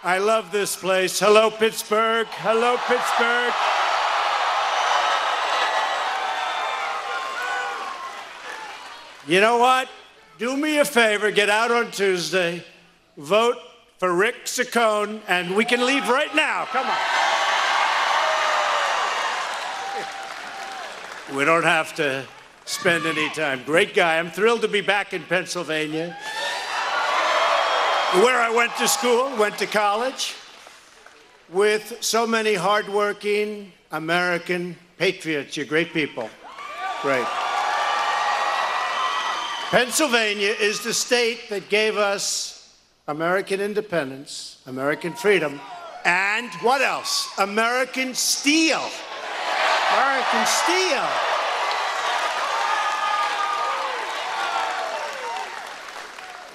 I love this place. Hello, Pittsburgh. Hello, Pittsburgh. You know what? Do me a favor, get out on Tuesday, vote for Rick Saccone, and we can leave right now. Come on. We don't have to spend any time. Great guy. I'm thrilled to be back in Pennsylvania, where I went to school, went to college, with so many hardworking American patriots. You're great people. Great. Pennsylvania is the state that gave us American independence, American freedom, and what else? American steel. American steel.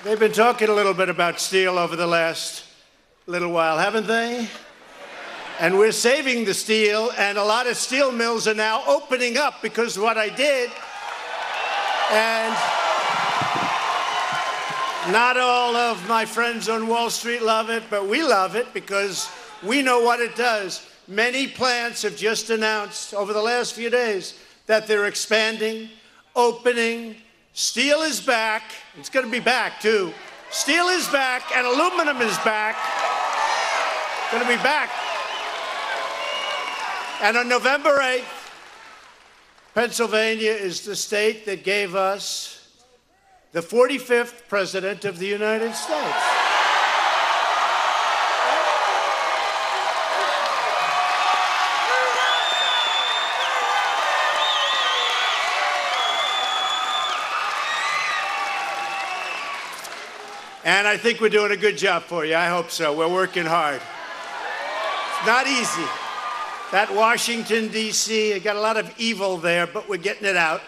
They've been talking a little bit about steel over the last little while, haven't they? And we're saving the steel, and a lot of steel mills are now opening up because of what I did. And not all of my friends on Wall Street love it, but we love it because we know what it does. Many plants have just announced over the last few days that they're expanding, opening. Steel is back. It's going to be back, too. Steel is back, and aluminum is back. Going to be back. And on November 8th, Pennsylvania is the state that gave us the 45th President of the United States. And I think we're doing a good job for you. I hope so. We're working hard. It's not easy. That Washington, D.C., got a lot of evil there, but we're getting it out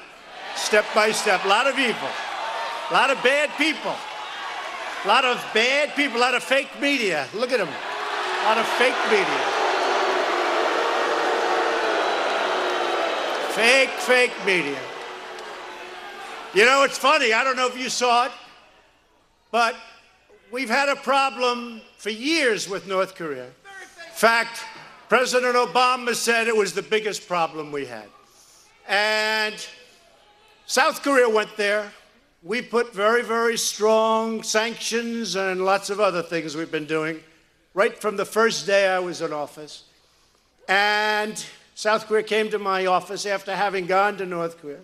step by step. A lot of evil. A lot of bad people. A lot of bad people. A lot of fake media. Look at them. A lot of fake media. Fake media. You know, it's funny. I don't know if you saw it, but we've had a problem for years with North Korea. In fact, President Obama said it was the biggest problem we had. And South Korea went there. We put very, very strong sanctions and lots of other things we've been doing right from the first day I was in office. And South Korea came to my office after having gone to North Korea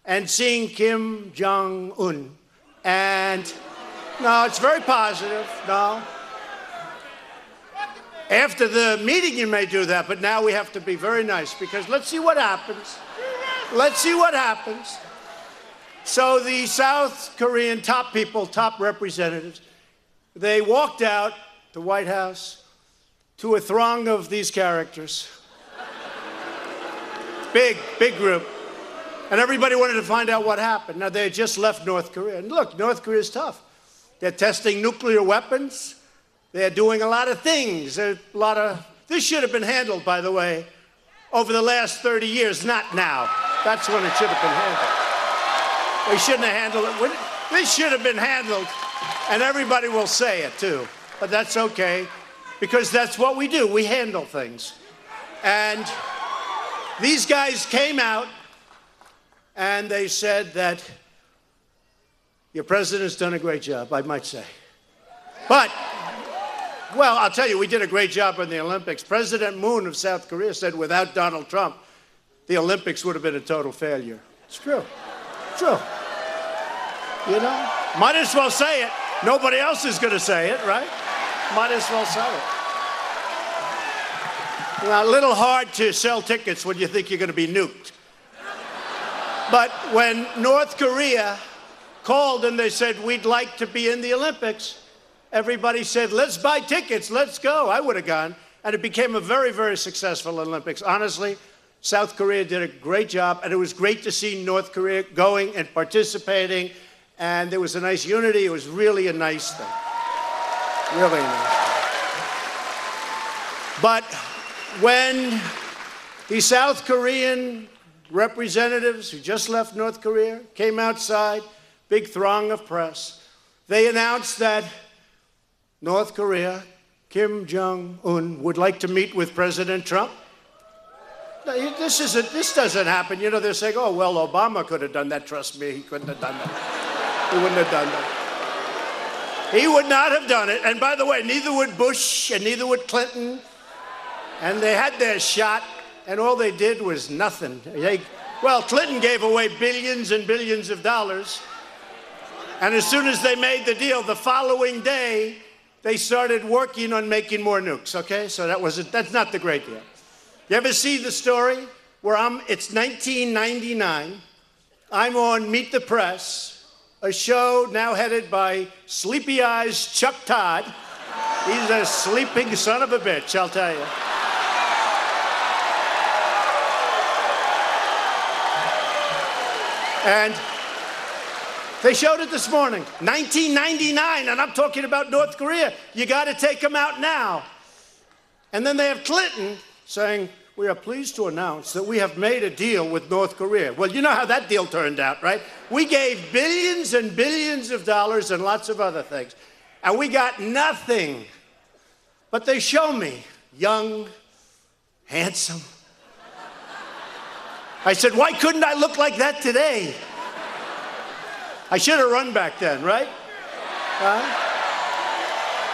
and seeing Kim Jong-un. And no, it's very positive. No. After the meeting, you may do that, but now we have to be very nice because let's see what happens. Let's see what happens. So the South Korean top people, top representatives, they walked out the White House to a throng of these characters. Big group. And everybody wanted to find out what happened. Now, they had just left North Korea. And look, North Korea is tough. They're testing nuclear weapons. They're doing a lot of things. This should have been handled, by the way, over the last 30 years, not now. That's when it should have been handled. They shouldn't have handled it. This should have been handled, and everybody will say it, too. But that's okay, because that's what we do. We handle things. And these guys came out, and they said that your president's done a great job, I might say. But, well, I'll tell you, we did a great job in the Olympics. President Moon of South Korea said without Donald Trump, the Olympics would have been a total failure. It's true. True. You know? Might as well say it. Nobody else is going to say it, right? Might as well say it. Well, a little hard to sell tickets when you think you're going to be nuked. But when North Korea called and they said, we'd like to be in the Olympics, everybody said, let's buy tickets, let's go. I would have gone. And it became a very, very successful Olympics. Honestly, South Korea did a great job, and it was great to see North Korea going and participating, and there was a nice unity. It was really a nice thing. Really nice thing. But when the South Korean representatives who just left North Korea came outside, big throng of press, they announced that North Korea Kim Jong-un would like to meet with President Trump? No, this doesn't happen. You know, they're saying, oh, well, Obama could have done that. Trust me, he couldn't have done that. He wouldn't have done that. He would not have done it. And by the way, neither would Bush and neither would Clinton. And they had their shot, and all they did was nothing. Well, Clinton gave away billions and billions of dollars. And as soon as they made the deal, the following day, they started working on making more nukes, okay? So that's not the great deal. You ever see the story where it's 1999, I'm on Meet the Press, a show now headed by Sleepy Eyes Chuck Todd. He's a sleeping son of a bitch, I'll tell you. And they showed it this morning, 1999, and I'm talking about North Korea. You got to take them out now. And then they have Clinton saying, we are pleased to announce that we have made a deal with North Korea. Well, you know how that deal turned out, right? We gave billions and billions of dollars and lots of other things, and we got nothing. But they show me young, handsome. I said, why couldn't I look like that today? I should have run back then, right?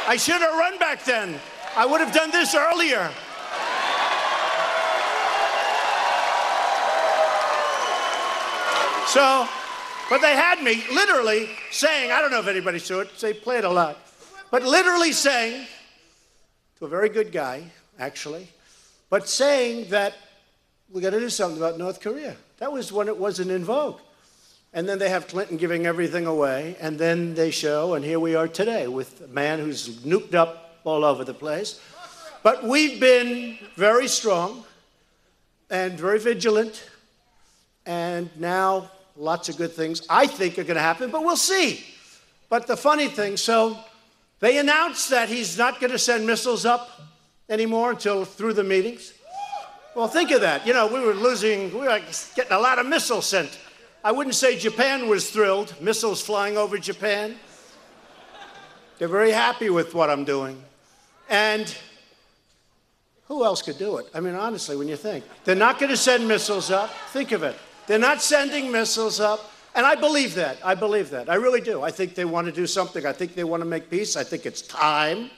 I should have run back then. I would have done this earlier. So, but they had me literally saying, I don't know if anybody saw it, they play it a lot, but literally saying, to a very good guy, actually, but saying that we got to do something about North Korea. That was when it wasn't in vogue. And then they have Clinton giving everything away, and then they show, and here we are today with a man who's nuked up all over the place. But we've been very strong and very vigilant, and now lots of good things I think are going to happen, but we'll see. But the funny thing, so they announced that he's not going to send missiles up anymore until through the meetings. Well, think of that. You know, we were getting a lot of missiles sent. I wouldn't say Japan was thrilled, missiles flying over Japan. They're very happy with what I'm doing. And who else could do it? I mean, honestly, when you think. They're not going to send missiles up. Think of it. They're not sending missiles up. And I believe that. I believe that. I really do. I think they want to do something. I think they want to make peace. I think it's time.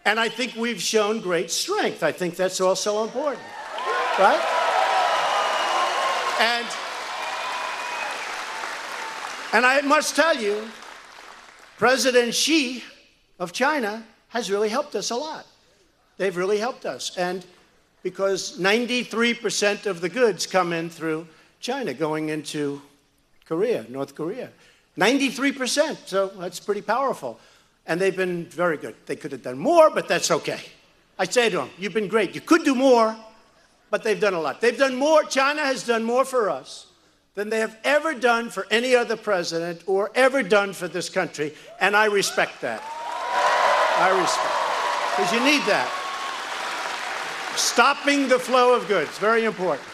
And I think we've shown great strength. I think that's also important. Right? And I must tell you, President Xi of China has really helped us a lot. They've really helped us. And because 93% of the goods come in through China going into Korea, North Korea. 93%, so that's pretty powerful. And they've been very good. They could have done more, but that's okay. I say to them, you've been great. You could do more, but they've done a lot. They've done more. China has done more for us than they have ever done for any other president or ever done for this country, and I respect that. I respect it, because you need that. Stopping the flow of goods, very important.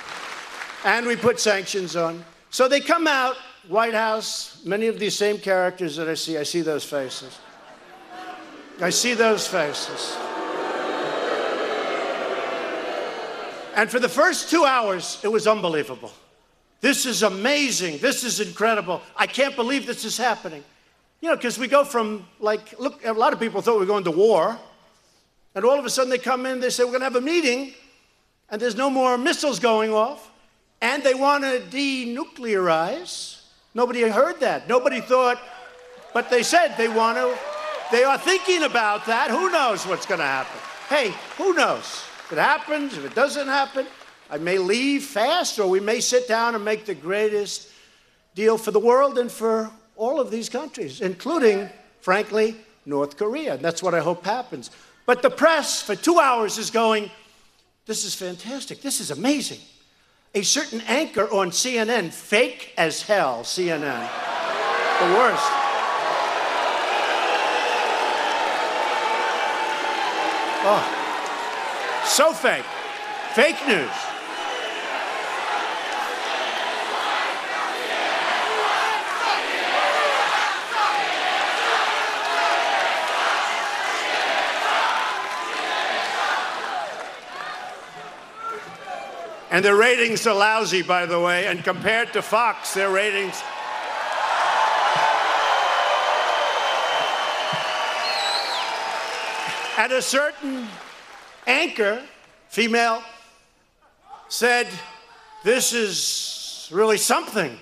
And we put sanctions on. So they come out, White House, many of these same characters that I see those faces. I see those faces. And for the first 2 hours, it was unbelievable. This is amazing. This is incredible. I can't believe this is happening. You know, because we go from, like, look, a lot of people thought we were going to war. And all of a sudden they come in, they say, we're going to have a meeting, and there's no more missiles going off, and they want to denuclearize. Nobody heard that. Nobody thought, but they said they want to. They are thinking about that. Who knows what's going to happen? Hey, who knows? If it happens, if it doesn't happen, I may leave fast, or we may sit down and make the greatest deal for the world and for all of these countries, including, frankly, North Korea. And that's what I hope happens. But the press for 2 hours is going, this is fantastic. This is amazing. A certain anchor on CNN, fake as hell, CNN. The worst. Oh, so fake. Fake news. And their ratings are lousy, by the way, and compared to Fox, their ratings... And a certain anchor, female, said, this is really something.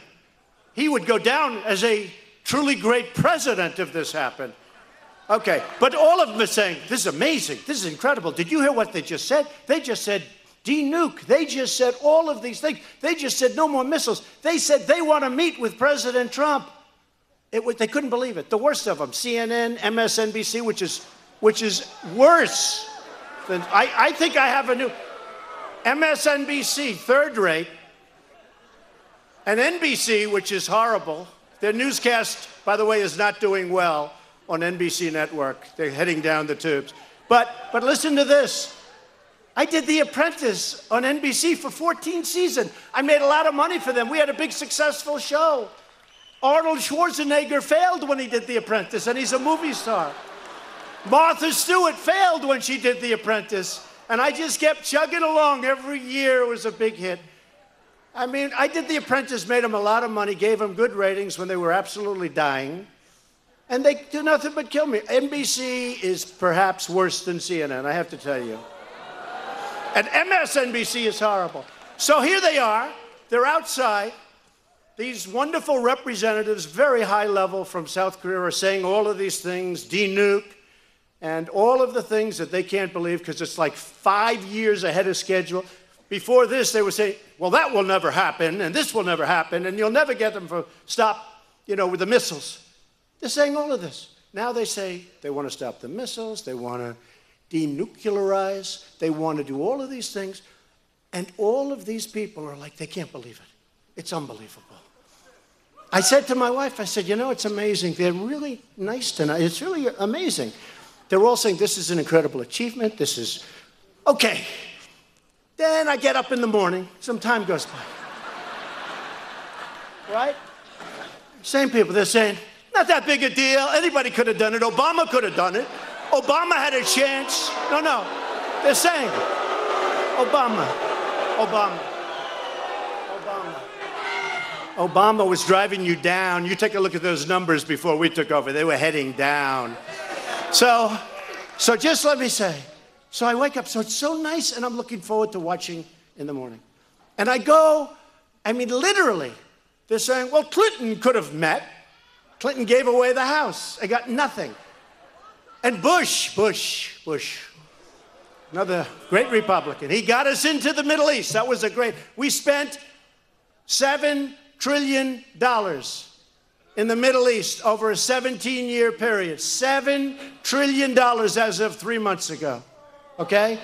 He would go down as a truly great president if this happened. Okay, but all of them are saying, this is amazing, this is incredible. Did you hear what they just said? They just said, de-nuke. They just said all of these things. They just said no more missiles. They said they want to meet with President Trump. They couldn't believe it. The worst of them, CNN, MSNBC, which is worse than, I think I have a new, MSNBC, third rate, and NBC, which is horrible. Their newscast, by the way, is not doing well on NBC network. They're heading down the tubes. But listen to this. I did The Apprentice on NBC for 14 seasons. I made a lot of money for them. We had a big successful show. Arnold Schwarzenegger failed when he did The Apprentice, and he's a movie star. Martha Stewart failed when she did The Apprentice, and I just kept chugging along. Every year it was a big hit. I mean, I did The Apprentice, made them a lot of money, gave them good ratings when they were absolutely dying, and they do nothing but kill me. NBC is perhaps worse than CNN, I have to tell you. And MSNBC is horrible. So here they are. They're outside. These wonderful representatives, very high level from South Korea, are saying all of these things, de-nuke, and all of the things that they can't believe because it's like 5 years ahead of schedule. Before this, they were saying, well, that will never happen, and this will never happen, and you'll never get them to stop, with the missiles. They're saying all of this. Now they say they want to stop the missiles, they want to denuclearize, they want to do all of these things, and all of these people are like, they can't believe it. It's unbelievable. I said to my wife, I said, it's amazing. They're really nice tonight. It's really amazing. They're all saying this is an incredible achievement. This is, okay. Then I get up in the morning. Some time goes by. Right? Same people. They're saying, not that big a deal. Anybody could have done it. Obama could have done it. Obama had a chance. No. They're saying, Obama. Obama was driving you down. You take a look at those numbers before we took over. They were heading down. So just let me say, so I wake up, so it's so nice, and I'm looking forward to watching in the morning. And I go, literally, they're saying, well, Clinton could have met. Clinton gave away the House. I got nothing. And Bush, another great Republican, he got us into the Middle East. That was we spent $7 trillion in the Middle East over a 17-year period. $7 trillion as of 3 months ago, okay?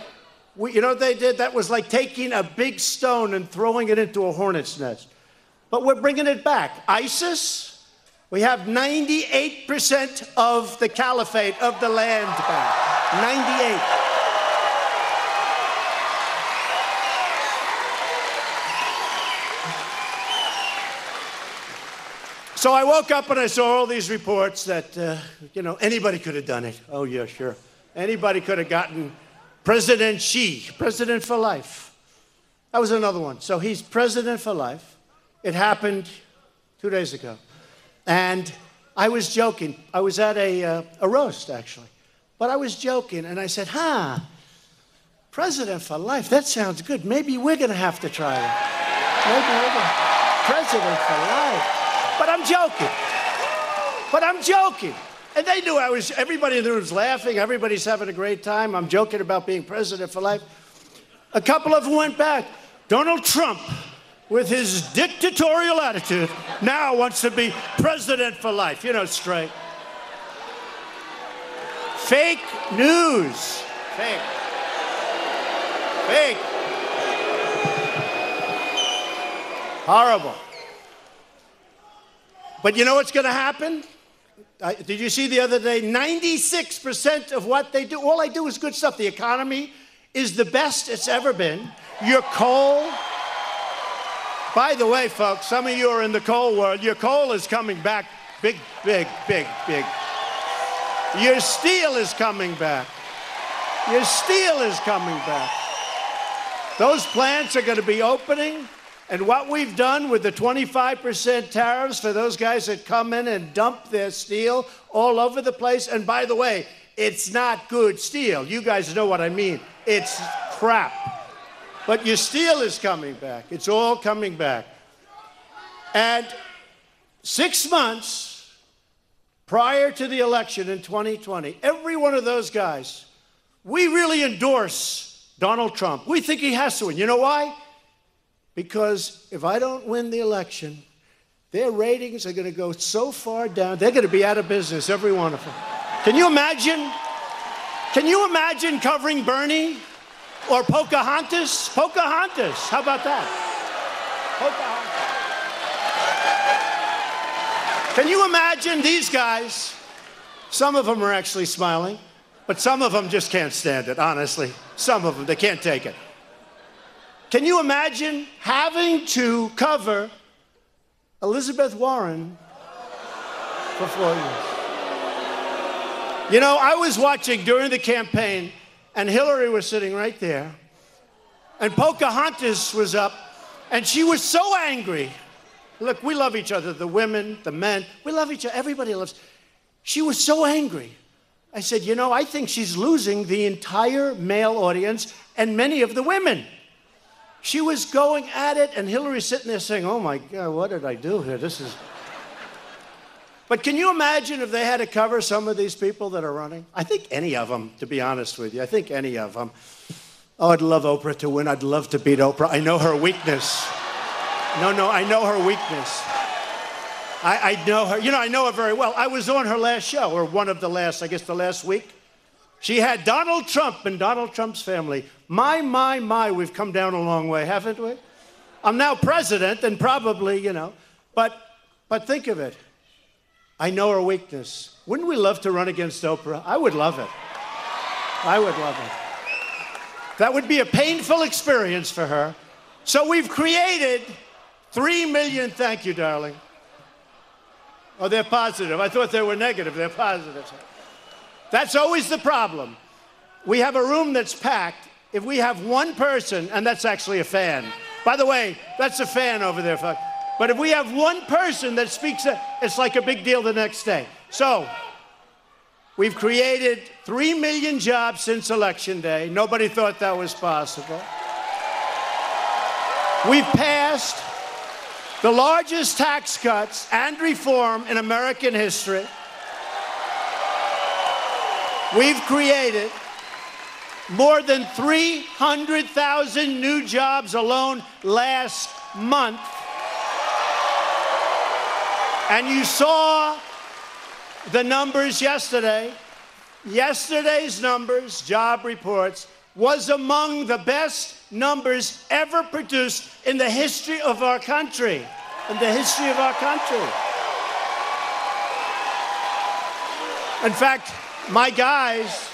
You know what they did? That was like taking a big stone and throwing it into a hornet's nest. But we're bringing it back. ISIS, we have 98% of the caliphate of the land back. 98. So I woke up and I saw all these reports that, anybody could have done it. Oh, yeah, sure. Anybody could have gotten President Xi, president for life. That was another one. So he's president for life. It happened 2 days ago. And I was joking. I was at a roast, actually. But I was joking, and I said, president for life, that sounds good. Maybe we're going to have to try it. Maybe we're going to. President for life. But I'm joking. And they knew everybody in the room was laughing. Everybody's having a great time. I'm joking about being president for life. A couple of them went back. Donald Trump, with his dictatorial attitude, now wants to be president for life. Straight. Fake news. Fake. Horrible. But you know what's going to happen? Did you see the other day? 96% of what they do, all I do is good stuff. The economy is the best it's ever been. Your coal, by the way, folks, some of you are in the coal world. Your coal is coming back big. Your steel is coming back. Those plants are going to be opening. And what we've done with the 25% tariffs for those guys that come in and dump their steel all over the place. And by the way, it's not good steel. You guys know what I mean. It's crap. But your steel is coming back. It's all coming back. And 6 months prior to the election in 2020, every one of those guys, we really endorse Donald Trump. We think he has to win. You know why? Because if I don't win the election, their ratings are going to go so far down, they're going to be out of business, every one of them. Can you imagine? Can you imagine covering Bernie or Pocahontas? Pocahontas, how about that? Pocahontas. Can you imagine these guys? Some of them are actually smiling, but some of them just can't stand it, honestly. Some of them, they can't take it. Can you imagine having to cover Elizabeth Warren for 4 years? You know, I was watching during the campaign, and Hillary was sitting right there, and Pocahontas was up, and she was so angry. Look, we love each other, the women, the men. We love each other. Everybody loves. She was so angry. I said, you know, I think she's losing the entire male audience and many of the women. She was going at it, and Hillary's sitting there saying, oh, my God, what did I do here? This is... But can you imagine if they had to cover some of these people that are running? I think any of them, to be honest with you. I think any of them. Oh, I'd love Oprah to win. I'd love to beat Oprah. I know her weakness. No, I know her weakness. I know her. You know, I know her very well. I was on her last show, or one of the last, I guess the last week. She had Donald Trump and Donald Trump's family. My, we've come down a long way, haven't we? I'm now president, and probably, you know, but think of it. I know her weakness. Wouldn't we love to run against Oprah? I would love it. I would love it. That would be a painful experience for her. So we've created 3 million, thank you, darling. Oh, they're positive. I thought they were negative. They're positive. That's always the problem. We have a room that's packed. If we have one person, and that's actually a fan. By the way, that's a fan over there. But if we have one person that speaks, it's like a big deal the next day. So we've created 3 million jobs since Election Day. Nobody thought that was possible. We've passed the largest tax cuts and reform in American history. We've created more than 300,000 new jobs alone last month. And you saw the numbers yesterday. Yesterday's numbers, job reports, was among the best numbers ever produced in the history of our country. In the history of our country. In fact, my guys...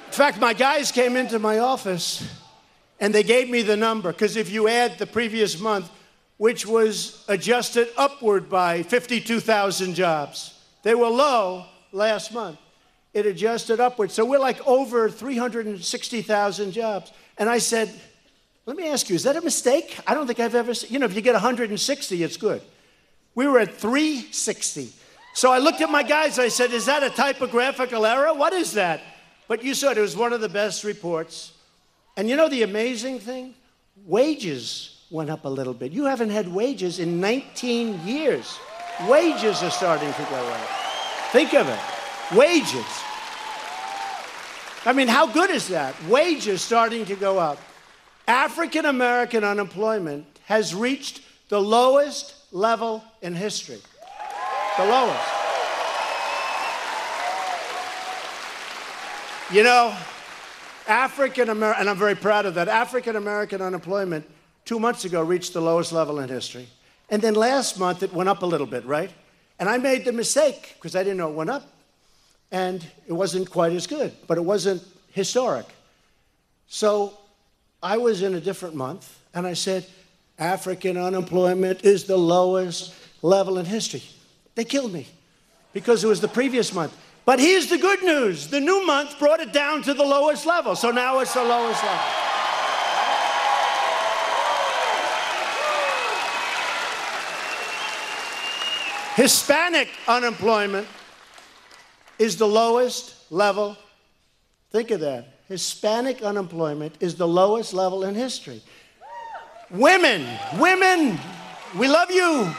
In fact, my guys came into my office and they gave me the number, because if you add the previous month, which was adjusted upward by 52,000 jobs, they were low last month. It adjusted upward. So we're like over 360,000 jobs. And I said, let me ask you, is that a mistake? I don't think I've ever seen, you know, if you get 160, it's good. We were at 360. So I looked at my guys, I said, is that a typographical error? What is that? But you saw it was one of the best reports. And you know the amazing thing? Wages went up a little bit. You haven't had wages in 19 years. Wages are starting to go up. Think of it. Wages. I mean, how good is that? Wages starting to go up. African American unemployment has reached the lowest level in history. The lowest. You know, African American, and I'm very proud of that, African American unemployment 2 months ago reached the lowest level in history. And then last month it went up a little bit, right? And I made the mistake, because I didn't know it went up. And it wasn't quite as good, but it wasn't historic. So I was in a different month, and I said, African unemployment is the lowest level in history. They killed me because it was the previous month. But here's the good news. The new month brought it down to the lowest level. So now it's the lowest level. Hispanic unemployment is the lowest level. Think of that. Hispanic unemployment is the lowest level in history. Women, we love you.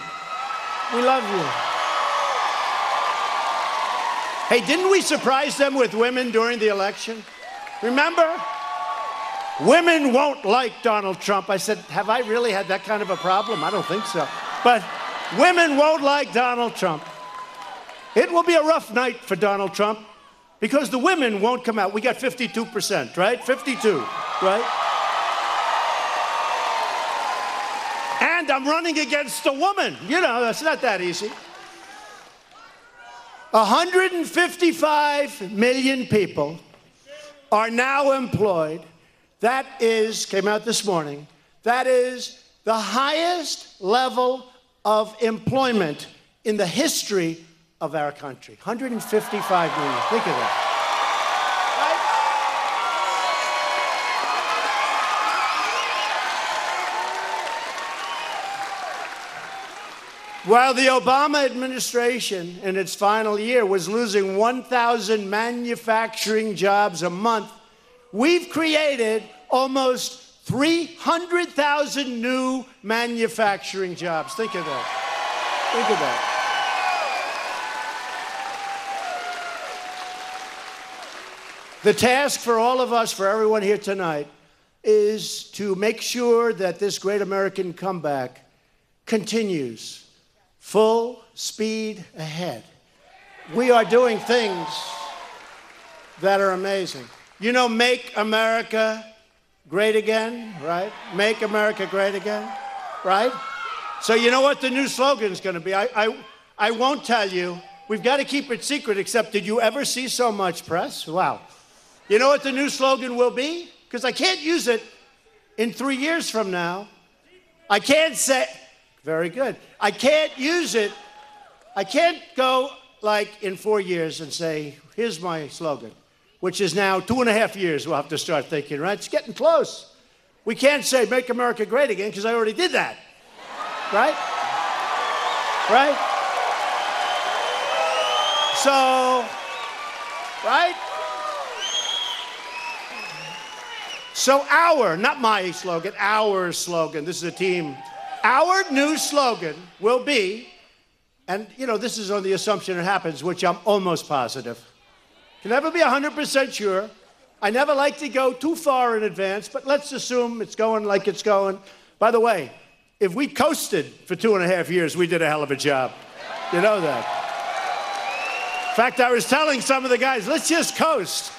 We love you. Hey, didn't we surprise them with women during the election? Remember? Women won't like Donald Trump. I said, have I really had that kind of a problem? I don't think so. But women won't like Donald Trump. It will be a rough night for Donald Trump because the women won't come out. We got 52%, right? 52, right? And I'm running against a woman. You know, that's not that easy. 155 million people are now employed. That is, came out this morning, that is the highest level of employment in the history of our country. 155 million. Think of that. While the Obama administration in its final year was losing 1,000 manufacturing jobs a month, we've created almost 300,000 new manufacturing jobs. Think of that. Think of that. The task for all of us, for everyone here tonight, is to make sure that this great American comeback continues. Full speed ahead. We are doing things that are amazing. You know, make America great again, right? Make America great again, right? So you know what the new slogan is going to be? I won't tell you. We've got to keep it secret, except did you ever see so much press? Wow. You know what the new slogan will be? Because I can't use it in 3 years from now. I can't say... Very good. I can't use it. I can't go like in 4 years and say, here's my slogan, which is now 2.5 years we'll have to start thinking, right? It's getting close. We can't say make America great again because I already did that, right? Right? So, right? So our, not my slogan, our slogan, this is a team. Our new slogan will be, and you know, this is on the assumption it happens, which I'm almost positive. Can never be 100% sure. I never like to go too far in advance, but let's assume it's going like it's going. By the way, if we coasted for 2.5 years, we did a hell of a job. You know that. In fact, I was telling some of the guys, let's just coast.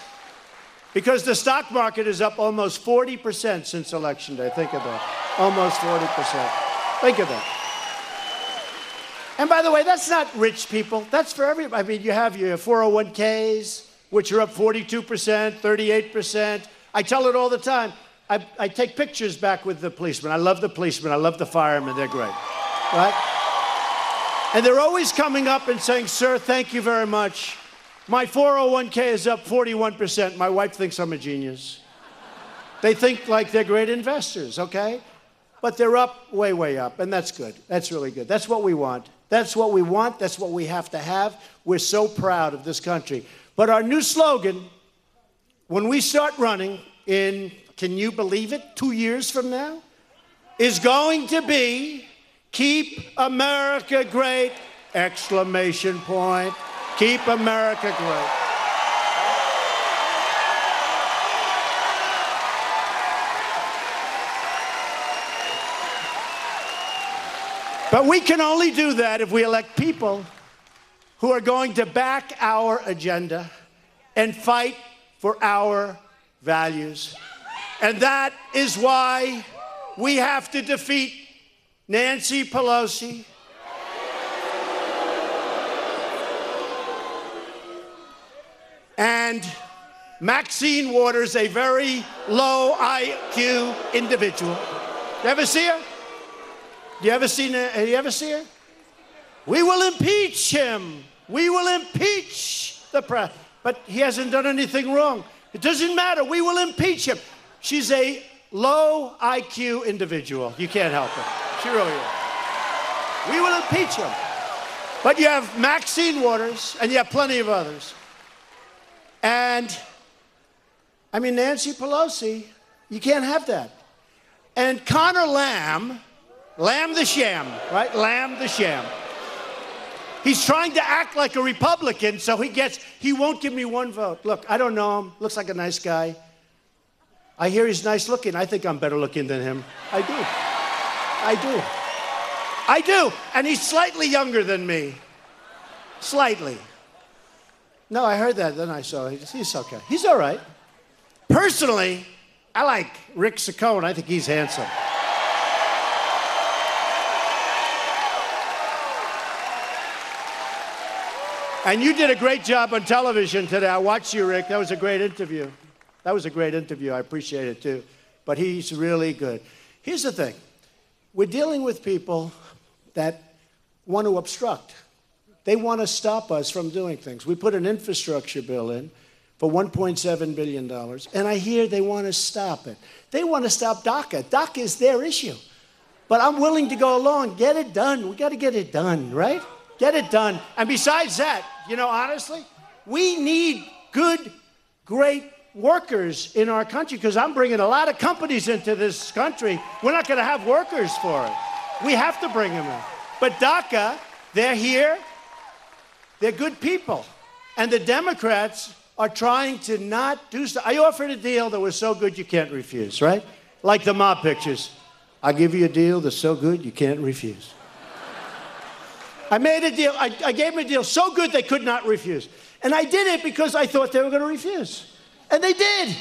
Because the stock market is up almost 40% since Election Day. Think of that. Almost 40%. Think of that. And by the way, that's not rich people. That's for everybody. I mean, you have your 401ks, which are up 42%, 38%. I tell it all the time. I take pictures back with the policemen. I love the policemen. I love the firemen. They're great. Right? And they're always coming up and saying, sir, thank you very much. My 401k is up 41%. My wife thinks I'm a genius. They think like they're great investors, okay? But they're up, way, way up, and that's good. That's really good. That's what we want. That's what we want. That's what we have to have. We're so proud of this country. But our new slogan, when we start running in, can you believe it, 2 years from now, is going to be, keep America great, exclamation point. Keep America great. But we can only do that if we elect people who are going to back our agenda and fight for our values. And that is why we have to defeat Nancy Pelosi, and Maxine Waters, a very low IQ individual. You ever see her? You ever seen her? You ever see her? We will impeach him. We will impeach the president. But he hasn't done anything wrong. It doesn't matter. We will impeach him. She's a low IQ individual. You can't help it. She really is. We will impeach him. But you have Maxine Waters, and you have plenty of others. And, I mean, Nancy Pelosi, you can't have that. And Connor Lamb the sham, right? Lamb the sham. He's trying to act like a Republican, so he won't give me one vote. Look, I don't know him. Looks like a nice guy. I hear he's nice looking. I think I'm better looking than him. I do. I do. And he's slightly younger than me. Slightly. No, I heard that, then I saw it. He's okay. He's all right. Personally, I like Rick Saccone. I think he's handsome. And you did a great job on television today. I watched you, Rick. That was a great interview. That was a great interview. I appreciate it, too. But he's really good. Here's the thing. We're dealing with people that want to obstruct. They want to stop us from doing things. We put an infrastructure bill in for $1.7 billion, and I hear they want to stop it. They want to stop DACA. DACA is their issue. But I'm willing to go along. Get it done. We got to get it done, right? Get it done. And besides that, you know, honestly, we need good, great workers in our country because I'm bringing a lot of companies into this country. We're not going to have workers for it. We have to bring them in. But DACA, they're here. They're good people. And the Democrats are trying to not do stuff. I offered a deal that was so good you can't refuse, right? Like the mob pictures. I'll give you a deal that's so good you can't refuse. I made a deal. I gave them a deal so good they could not refuse. And I did it because I thought they were going to refuse. And they did.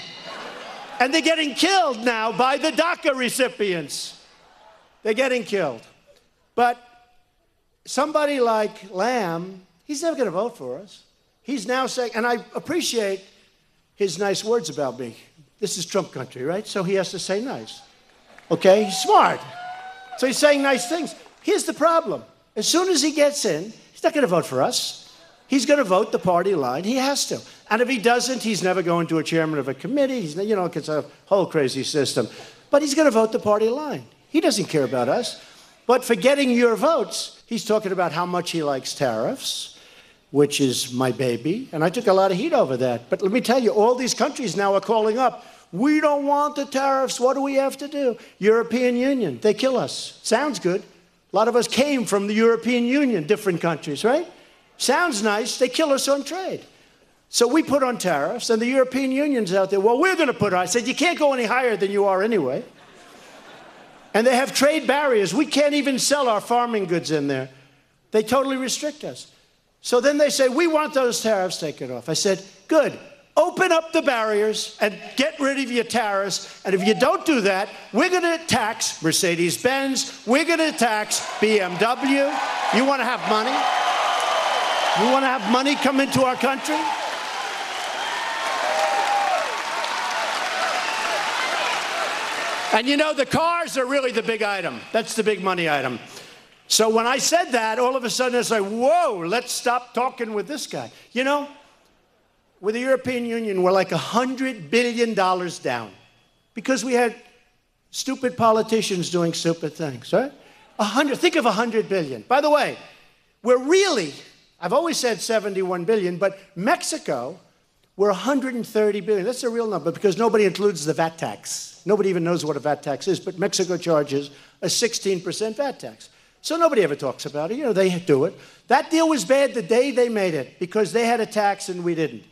And they're getting killed now by the DACA recipients. They're getting killed. But somebody like Lamb, he's never going to vote for us. He's now saying, and I appreciate his nice words about me. This is Trump country, right? So he has to say nice. Okay? He's smart. So he's saying nice things. Here's the problem. As soon as he gets in, he's not going to vote for us. He's going to vote the party line. He has to. And if he doesn't, he's never going to a chairman of a committee. He's, you know, it's a whole crazy system. But he's going to vote the party line. He doesn't care about us. But for getting your votes, he's talking about how much he likes tariffs, which is my baby. And I took a lot of heat over that. But let me tell you, all these countries now are calling up, we don't want the tariffs. What do we have to do? European Union, they kill us. Sounds good. A lot of us came from the European Union, different countries, right? Sounds nice. They kill us on trade. So we put on tariffs, and the European Union's out there. Well, we're going to put on. I said, you can't go any higher than you are anyway. And they have trade barriers. We can't even sell our farming goods in there. They totally restrict us. So then they say, we want those tariffs taken off. I said, good. Open up the barriers and get rid of your tariffs. And if you don't do that, we're going to tax Mercedes-Benz. We're going to tax BMW. You want to have money? You want to have money come into our country? And you know, the cars are really the big item. That's the big money item. So when I said that, all of a sudden it's like, whoa, let's stop talking with this guy. You know, with the European Union, we're like $100 billion down because we had stupid politicians doing stupid things, right? Think of $100 billion. By the way, we're really, I've always said 71 billion, but Mexico, we're 130 billion. That's a real number because nobody includes the VAT tax. Nobody even knows what a VAT tax is, but Mexico charges a 16% VAT tax. So nobody ever talks about it. You know, they do it. That deal was bad the day they made it because they had a tax and we didn't.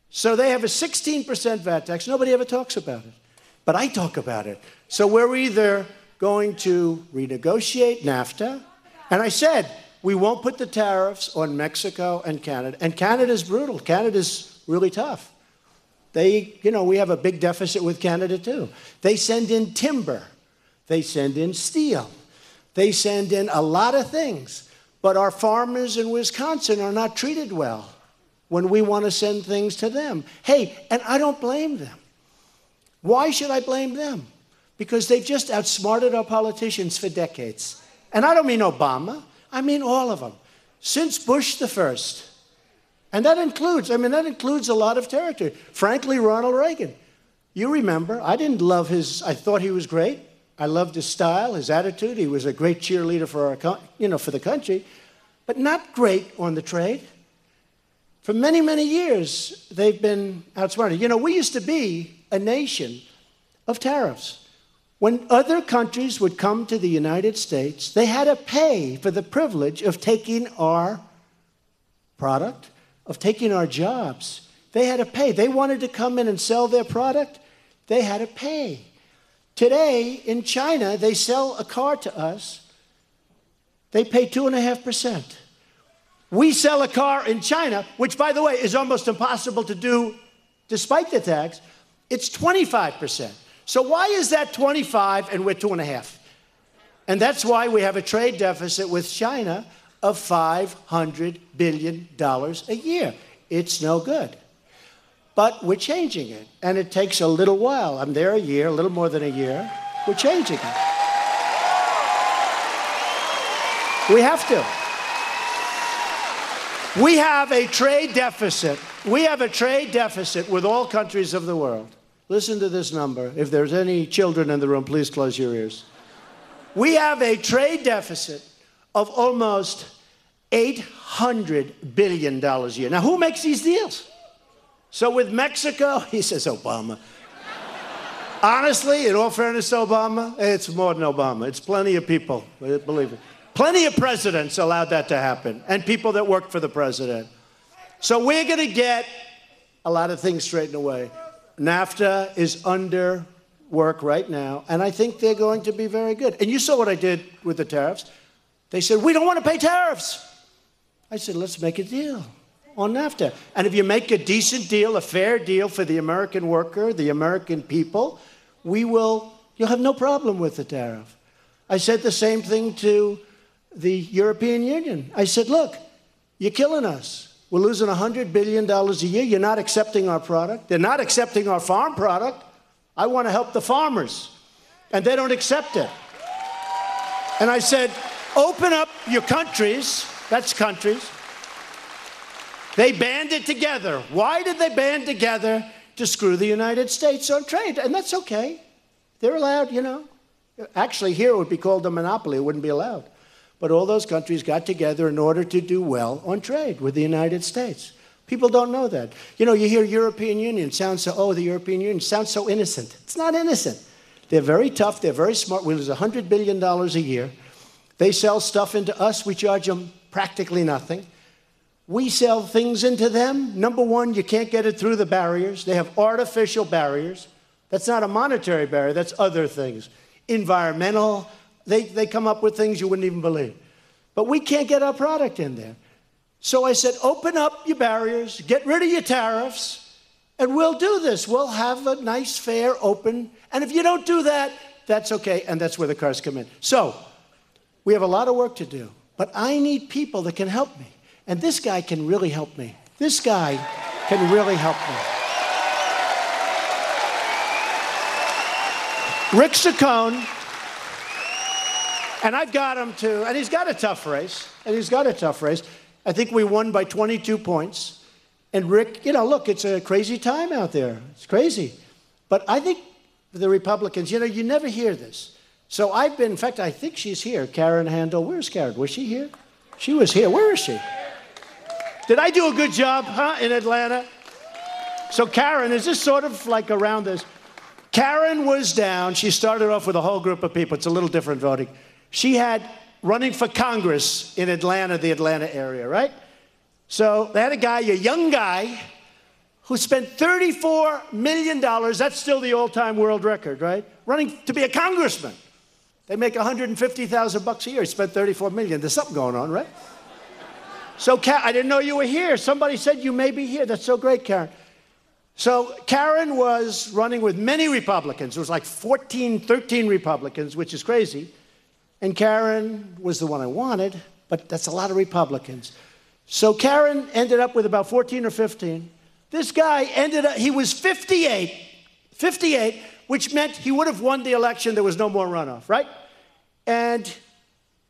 So they have a 16% VAT tax. Nobody ever talks about it. But I talk about it. So we're either going to renegotiate NAFTA, and I said, we won't put the tariffs on Mexico and Canada. And Canada's brutal. Canada's really tough. You know, we have a big deficit with Canada, too. They send in timber. They send in steel. They send in a lot of things. But our farmers in Wisconsin are not treated well when we want to send things to them. Hey, and I don't blame them. Why should I blame them? Because they've just outsmarted our politicians for decades. And I don't mean Obama. I mean all of them. Since Bush the first. And that includes a lot of territory. Frankly, Ronald Reagan. You remember, I didn't love I thought he was great. I loved his style, his attitude. He was a great cheerleader for for the country, but not great on the trade. For many, many years, they've been outsmarted. We used to be a nation of tariffs. When other countries would come to the United States, they had to pay for the privilege of taking our product, of taking our jobs. They had to pay. They wanted to come in and sell their product. They had to pay. Today, in China, they sell a car to us. They pay 2.5%. We sell a car in China, which, by the way, is almost impossible to do despite the tax. It's 25%. So why is that 25 and we're 2.5? And that's why we have a trade deficit with China of $500 billion a year. It's no good. But we're changing it, and it takes a little while. I'm there a year, a little more than a year. We're changing it. We have to. We have a trade deficit. We have a trade deficit with all countries of the world. Listen to this number. If there's any children in the room, please close your ears. We have a trade deficit of almost $800 billion a year. Now, who makes these deals? So with Mexico, he says Obama. Honestly, in all fairness to Obama, it's more than Obama. It's plenty of people, believe it. Plenty of presidents allowed that to happen, and people that worked for the president. So we're going to get a lot of things straightened away. NAFTA is under work right now, and I think they're going to be very good. And you saw what I did with the tariffs. They said, we don't want to pay tariffs. I said, let's make a deal on NAFTA. And if you make a decent deal, a fair deal for the American worker, the American people, you'll have no problem with the tariff. I said the same thing to the European Union. I said, look, you're killing us. We're losing $100 billion a year. You're not accepting our product. They're not accepting our farm product. I want to help the farmers. And they don't accept it. And I said, open up your countries. That's countries. They banded together. Why did they band together? To screw the United States on trade. And that's okay. They're allowed, Actually, here it would be called a monopoly. It wouldn't be allowed. But all those countries got together in order to do well on trade with the United States. People don't know that. You hear European Union the European Union sounds so innocent. It's not innocent. They're very tough. They're very smart. We lose $100 billion a year. They sell stuff into us. We charge them practically nothing. We sell things into them. Number one, you can't get it through the barriers. They have artificial barriers. That's not a monetary barrier. That's other things. Environmental. They come up with things you wouldn't even believe. But we can't get our product in there. So I said, open up your barriers, get rid of your tariffs, and we'll do this. We'll have a nice, fair, open. And if you don't do that, that's okay. And that's where the cars come in. So we have a lot of work to do. But I need people that can help me. And this guy can really help me. This guy can really help me. Rick Saccone. And I've got him to, and he's got a tough race. I think we won by 22 points. And Rick, look, it's a crazy time out there. It's crazy. But I think the Republicans, you never hear this. So in fact, I think she's here, Karen Handel. Where's Karen? Was she here? She was here. Where is she? Did I do a good job, in Atlanta? So Karen, is this sort of like around this? Karen was down. She started off with a whole group of people. It's a little different voting. She had running for Congress in Atlanta, the Atlanta area, right? So they had a young guy, who spent $34 million. That's still the all-time world record, right? Running to be a congressman. They make $150,000 a year. He spent $34 million. There's something going on, right? So I didn't know you were here. Somebody said you may be here. That's so great, Karen. So Karen was running with many Republicans. It was like 13 Republicans, which is crazy. And Karen was the one I wanted, but that's a lot of Republicans. So Karen ended up with about 14 or 15. This guy he was 58, which meant he would have won the election. There was no more runoff, right? And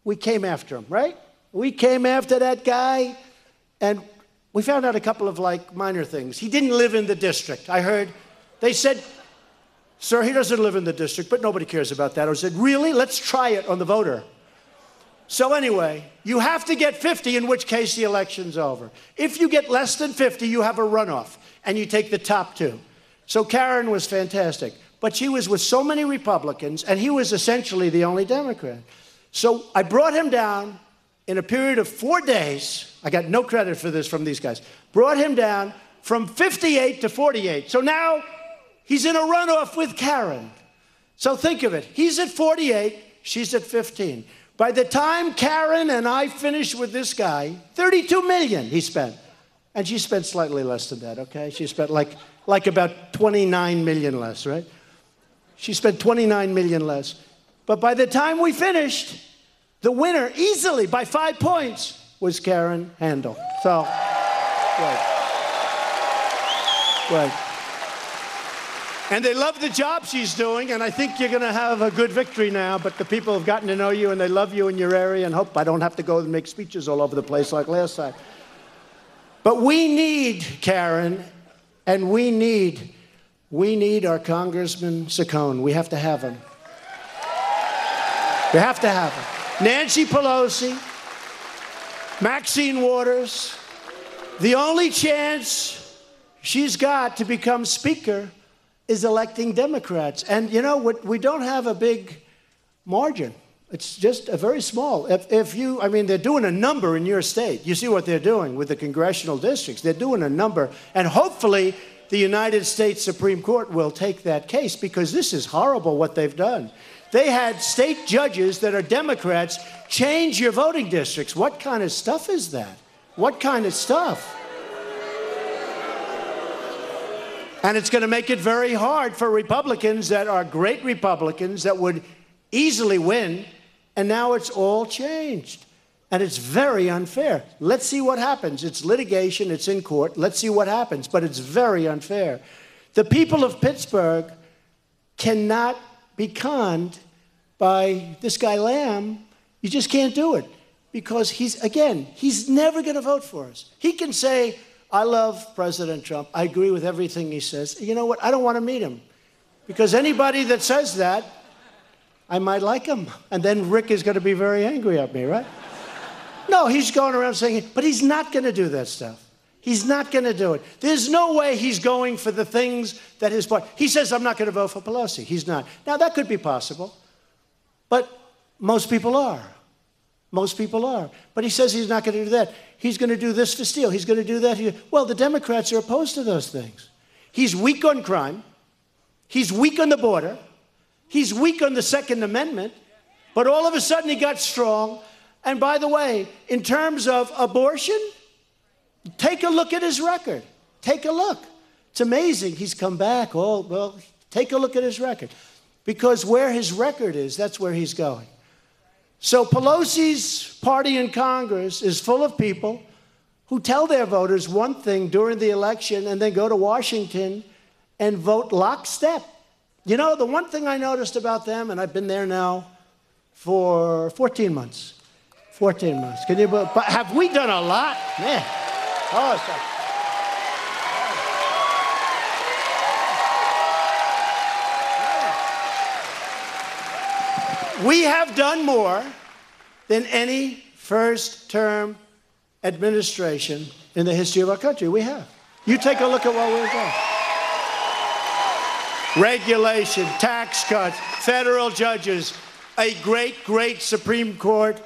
we came after him, right? We came after that guy, and we found out a couple of, like, minor things. He didn't live in the district. I heard, they said, sir, he doesn't live in the district, but nobody cares about that. I said, really? Let's try it on the voter. So anyway, you have to get 50, in which case the election's over. If you get less than 50, you have a runoff, and you take the top two. So Karen was fantastic. But she was with so many Republicans, and he was essentially the only Democrat. So I brought him down in a period of 4 days. I got no credit for this from these guys. Brought him down from 58 to 48. So now he's in a runoff with Karen. So think of it. He's at 48. She's at 15. By the time Karen and I finished with this guy, $32 million he spent. And she spent slightly less than that, okay? She spent like about $29 million less, right? She spent $29 million less. But by the time we finished, the winner, easily, by 5 points, was Karen Handel. So, right. And they love the job she's doing, and I think you're going to have a good victory now, but the people have gotten to know you, and they love you in your area, and hope I don't have to go and make speeches all over the place like last time. But we need Karen, and we need our Congressman Saccone. We have to have him. We have to have him. Nancy Pelosi, Maxine Waters, the only chance she's got to become Speaker is electing Democrats. And, you know, we don't have a big margin. It's just a very small. I mean, they're doing a number in your state. You see what they're doing with the congressional districts. They're doing a number. And hopefully the United States Supreme Court will take that case, because this is horrible what they've done. They had state judges that are Democrats change your voting districts. What kind of stuff is that? What kind of stuff? And it's going to make it very hard for Republicans that are great Republicans that would easily win, and now it's all changed. And it's very unfair. Let's see what happens. It's litigation, it's in court. Let's see what happens, but it's very unfair. The people of Pittsburgh cannot be conned by this guy Lamb. You just can't do it, because he's never going to vote for us. He can say, I love President Trump. I agree with everything he says. You know what? I don't want to meet him, because anybody that says that, I might like him. And then Rick is going to be very angry at me, right? No, he's going around saying, but he's not going to do that stuff. He's not going to do it. There's no way he's going for the things that his party. He says, I'm not going to vote for Pelosi. He's not. Now, that could be possible, but most people are. Most people are. But he says he's not going to do that. He's going to do this for Steele. He's going to do that. Well, the Democrats are opposed to those things. He's weak on crime. He's weak on the border. He's weak on the Second Amendment. But all of a sudden, he got strong. And by the way, in terms of abortion, take a look at his record. Take a look. It's amazing. He's come back. Oh, well, take a look at his record. Because where his record is, that's where he's going. So Pelosi's party in Congress is full of people who tell their voters one thing during the election and then go to Washington and vote lockstep. You know, the one thing I noticed about them, and I've been there now for 14 months. 14 months. Can you? But have we done a lot? Man. Oh, we have done more than any first-term administration in the history of our country. We have. You take a look at what we've done. Regulation, tax cuts, federal judges, a great, great Supreme Court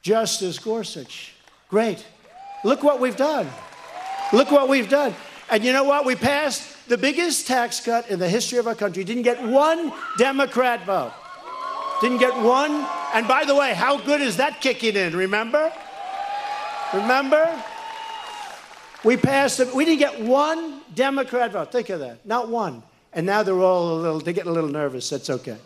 Justice Gorsuch. Great. Look what we've done. Look what we've done. And you know what? We passed the biggest tax cut in the history of our country. Didn't get one Democrat vote. Didn't get one. And by the way, how good is that kicking in? Remember? Remember? We passed it. We didn't get one Democrat vote. Think of that. Not one. And now they're getting a little nervous. That's okay.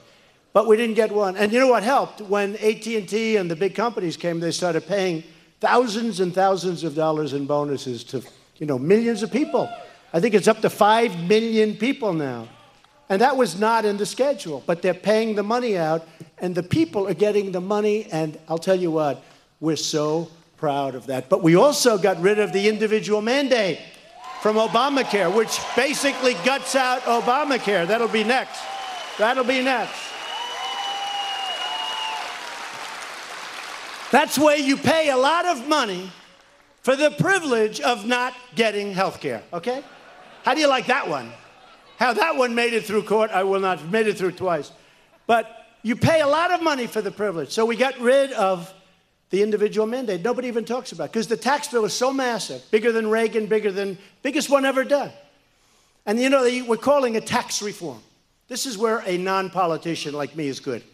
But we didn't get one. And you know what helped? When AT&T and the big companies came, they started paying thousands and thousands of dollars in bonuses to, millions of people. I think it's up to 5 million people now. And that was not in the schedule, but they're paying the money out, and the people are getting the money. And I'll tell you what, We're so proud of that. But we also got rid of the individual mandate from Obamacare, which basically guts out Obamacare. That'll be next. That'll be next. That's where you pay a lot of money for the privilege of not getting health care, okay? How do you like that one? How that one made it through court, I will not, made it through twice. But you pay a lot of money for the privilege. So we got rid of the individual mandate. Nobody even talks about it because the tax bill is so massive, bigger than Reagan, biggest one ever done. And you know, we're calling it tax reform. This is where a non-politician like me is good.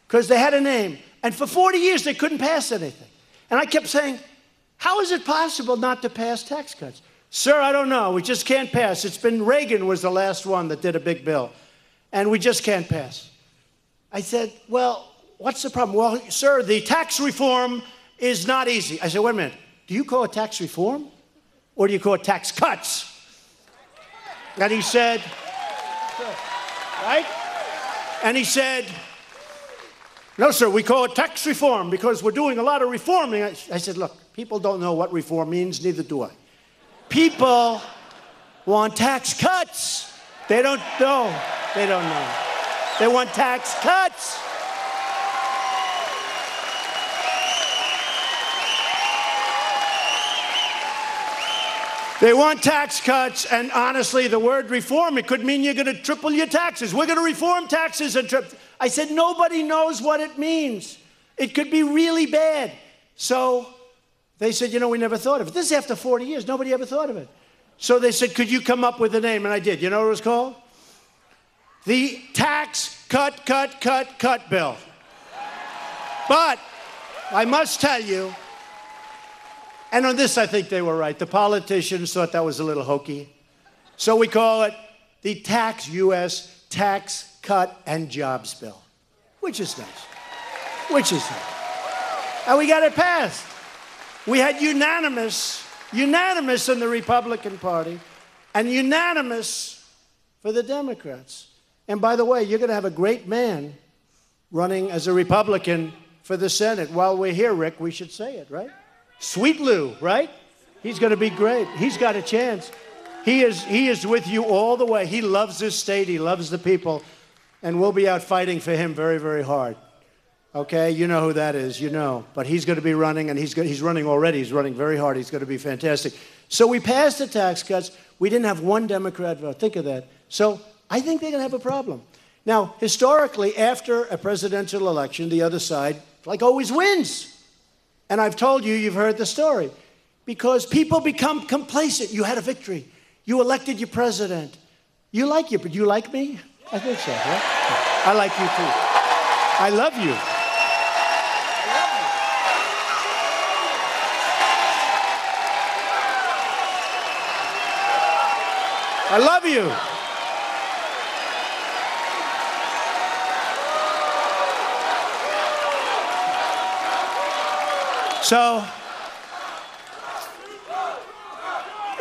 Because they had a name. And for 40 years, they couldn't pass anything. And I kept saying, how is it possible not to pass tax cuts? Sir, I don't know. We just can't pass. It's been Reagan was the last one that did a big bill. And we just can't pass. I said, well, what's the problem? Well, sir, the tax reform is not easy. I said, wait a minute. Do you call it tax reform? Or do you call it tax cuts? And he said, right? And he said, no, sir, we call it tax reform because we're doing a lot of reforming. I said, look, people don't know what reform means, neither do I. People want tax cuts. They don't know. They don't know. They want tax cuts. They want tax cuts, and honestly, the word reform, it could mean you're going to triple your taxes. We're going to reform taxes and triple. I said, nobody knows what it means. It could be really bad. So they said, you know, we never thought of it. This is after 40 years. Nobody ever thought of it. So they said, could you come up with a name? And I did. You know what it was called? The Tax Cut Bill. But I must tell you, and on this I think they were right. The politicians thought that was a little hokey. So we call it the U.S. Tax Cut and Jobs Bill, which is nice. Which is nice. And we got it passed. We had unanimous in the Republican Party and unanimous for the Democrats. And by the way, you're going to have a great man running as a Republican for the Senate. While we're here, Rick, we should say it, right? Sweet Lou, right? He's going to be great. He's got a chance. He is with you all the way. He loves this state. He loves the people. And we'll be out fighting for him very, very hard. Okay? You know who that is. You know. But he's going to be running, and he's running already. He's running very hard. He's going to be fantastic. So we passed the tax cuts. We didn't have one Democrat vote. Think of that. So I think they're going to have a problem. Now, historically, after a presidential election, the other side, like, always wins. And I've told you, you've heard the story. Because people become complacent. You had a victory. You elected your president. You like you, but you like me? I think so, right? I like you too. I love you. I love you. So,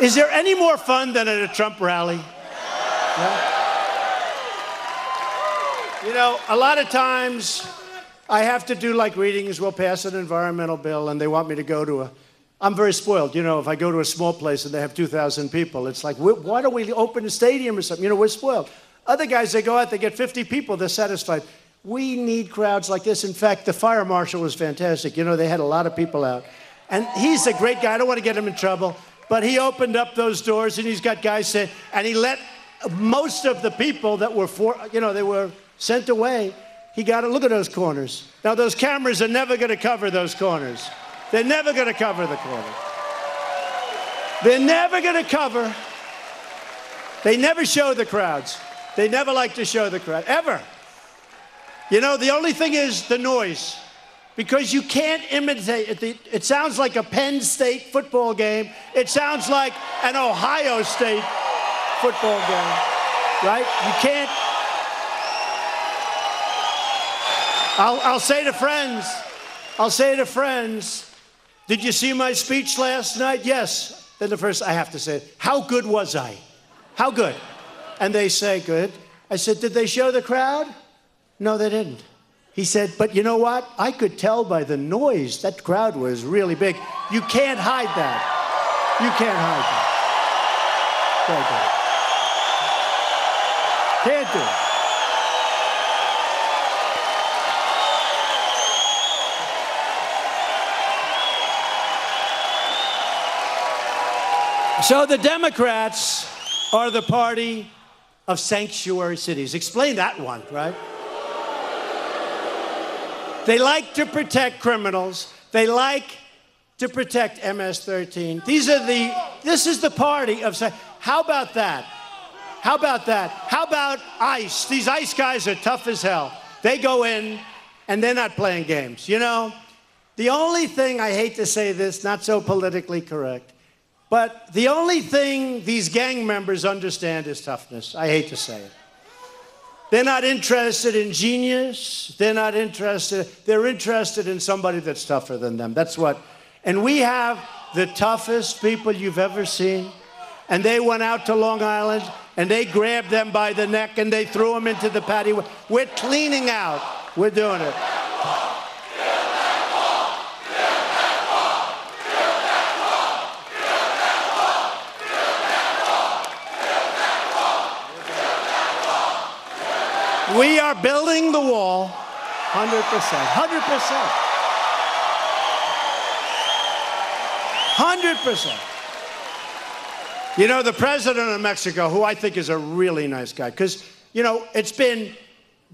is there any more fun than at a Trump rally? Yeah? You know, a lot of times I have to do like readings. We'll pass an environmental bill, and they want me to go to I'm very spoiled. You know, if I go to a small place and they have 2,000 people, it's like, why don't we open a stadium or something? You know, we're spoiled. Other guys, they go out, they get 50 people, they're satisfied. We need crowds like this. In fact, the fire marshal was fantastic. You know, they had a lot of people out. And he's a great guy. I don't want to get him in trouble. But he opened up those doors, and he's got guys saying, and he let most of the people that were, they were sent away. He got to look at those corners. Now, those cameras are never going to cover those corners. They're never going to cover the corners. They're never going to cover. They never show the crowds. They never like to show the crowd, ever. You know, the only thing is the noise. Because you can't imitate it. It sounds like a Penn State football game. It sounds like an Ohio State football game, right? You can't. I'll say to friends, did you see my speech last night? Yes. Then the first, I have to say, how good was I? How good? And they say, good. I said, did they show the crowd? No, they didn't. He said, but you know what? I could tell by the noise. That crowd was really big. You can't hide that. You can't hide that. Can't do it. So the Democrats are the party of sanctuary cities. Explain that one, right? They like to protect criminals. They like to protect MS-13. This is the party of, how about that? How about that? How about ICE? These ICE guys are tough as hell. They go in and they're not playing games. You know, the only thing, I hate to say this, not so politically correct, but the only thing these gang members understand is toughness. I hate to say it. They're not interested in genius. They're not interested. They're interested in somebody that's tougher than them. That's what. And we have the toughest people you've ever seen. And they went out to Long Island and they grabbed them by the neck and they threw them into the patio. We're cleaning out. We're doing it. We are building the wall, 100%, 100%. 100%. You know, the president of Mexico, who I think is a really nice guy, because, you know, it's been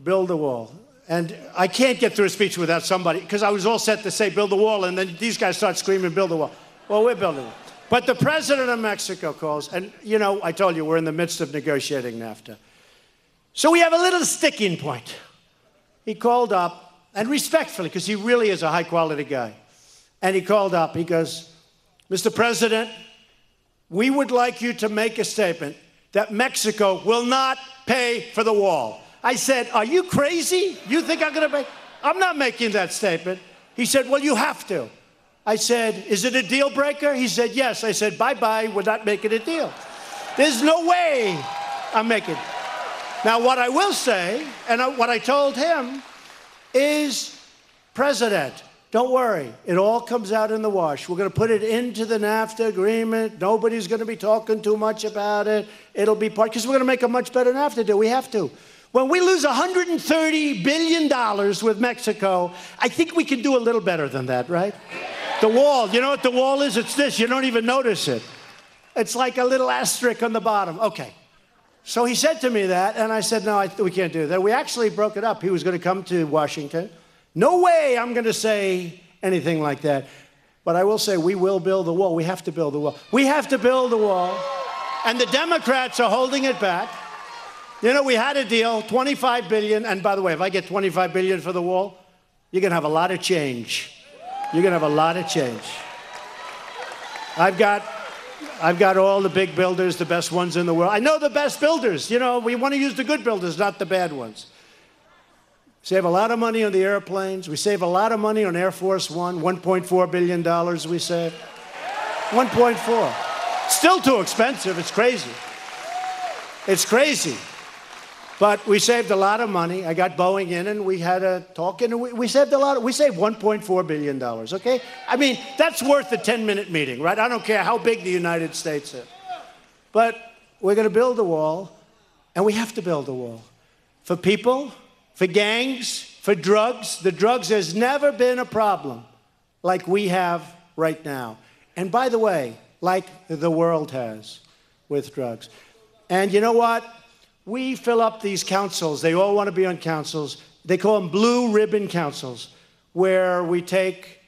build the wall. And I can't get through a speech without somebody, because I was all set to say build the wall, and then these guys start screaming build the wall. Well, we're building it. But the president of Mexico calls, and, you know, I told you, we're in the midst of negotiating NAFTA. So we have a little sticking point. He called up, and respectfully, because he really is a high-quality guy, and he called up, he goes, Mr. President, we would like you to make a statement that Mexico will not pay for the wall. I said, are you crazy? You think I'm going to pay? I'm not making that statement. He said, well, you have to. I said, is it a deal breaker? He said, yes. I said, bye-bye, we're not making a deal. There's no way I'm making it. Now, what I will say, and what I told him, is, President, don't worry. It all comes out in the wash. We're going to put it into the NAFTA agreement. Nobody's going to be talking too much about it. It'll be part, because we're going to make a much better NAFTA deal. We have to. When we lose $130 billion with Mexico, I think we can do a little better than that, right? The wall, you know what the wall is? It's this. You don't even notice it. It's like a little asterisk on the bottom. Okay. So he said to me that, and I said, no, we can't do that. We actually broke it up. He was going to come to Washington. No way I'm going to say anything like that. But I will say we will build the wall. We have to build the wall. We have to build the wall. And the Democrats are holding it back. You know, we had a deal, $25 billion. And by the way, if I get $25 billion for the wall, you're going to have a lot of change. You're going to have a lot of change. I've got all the big builders, the best ones in the world. I know the best builders. You know, we want to use the good builders, not the bad ones. Save a lot of money on the airplanes. We save a lot of money on Air Force One, $1.4 billion we save. 1.4. Still too expensive. It's crazy. It's crazy. But we saved a lot of money. I got Boeing in, and we had a talk, and we saved a lot. We saved $1.4 billion, okay? I mean, that's worth a 10-minute meeting, right? I don't care how big the United States is. But we're going to build a wall, and we have to build a wall. For people, for gangs, for drugs. The drugs, there's never been a problem like we have right now. And by the way, like the world has with drugs. And you know what? We fill up these councils. They all want to be on councils. They call them blue ribbon councils, where we take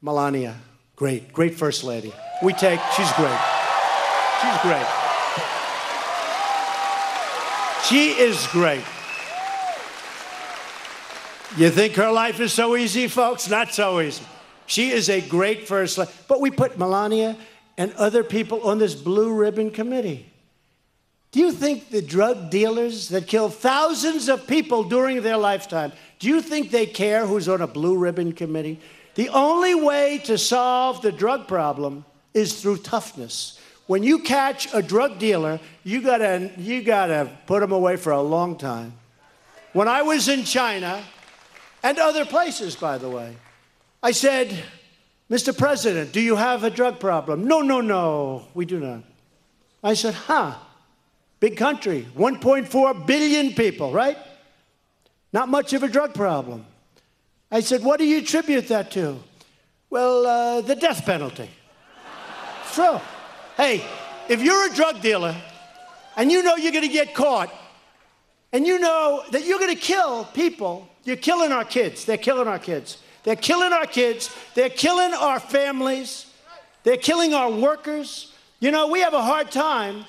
Melania, great first lady. She's great. She's great. She is great. You think her life is so easy, folks? Not so easy. She is a great first lady. But we put Melania and other people on this blue ribbon committee. Do you think the drug dealers that kill thousands of people during their lifetime, do you think they care who's on a blue ribbon committee? The only way to solve the drug problem is through toughness. When you catch a drug dealer, you gotta put him away for a long time. When I was in China, and other places, by the way. I said, Mr. President, do you have a drug problem? No, no, no, we do not. I said, big country, 1.4 billion people, right? Not much of a drug problem. I said, what do you attribute that to? Well, the death penalty. So, hey, if you're a drug dealer and you know you're going to get caught and you know that you're going to kill people, you're killing our kids. They're killing our kids. They're killing our kids. They're killing our families. They're killing our workers. You know, we have a hard time.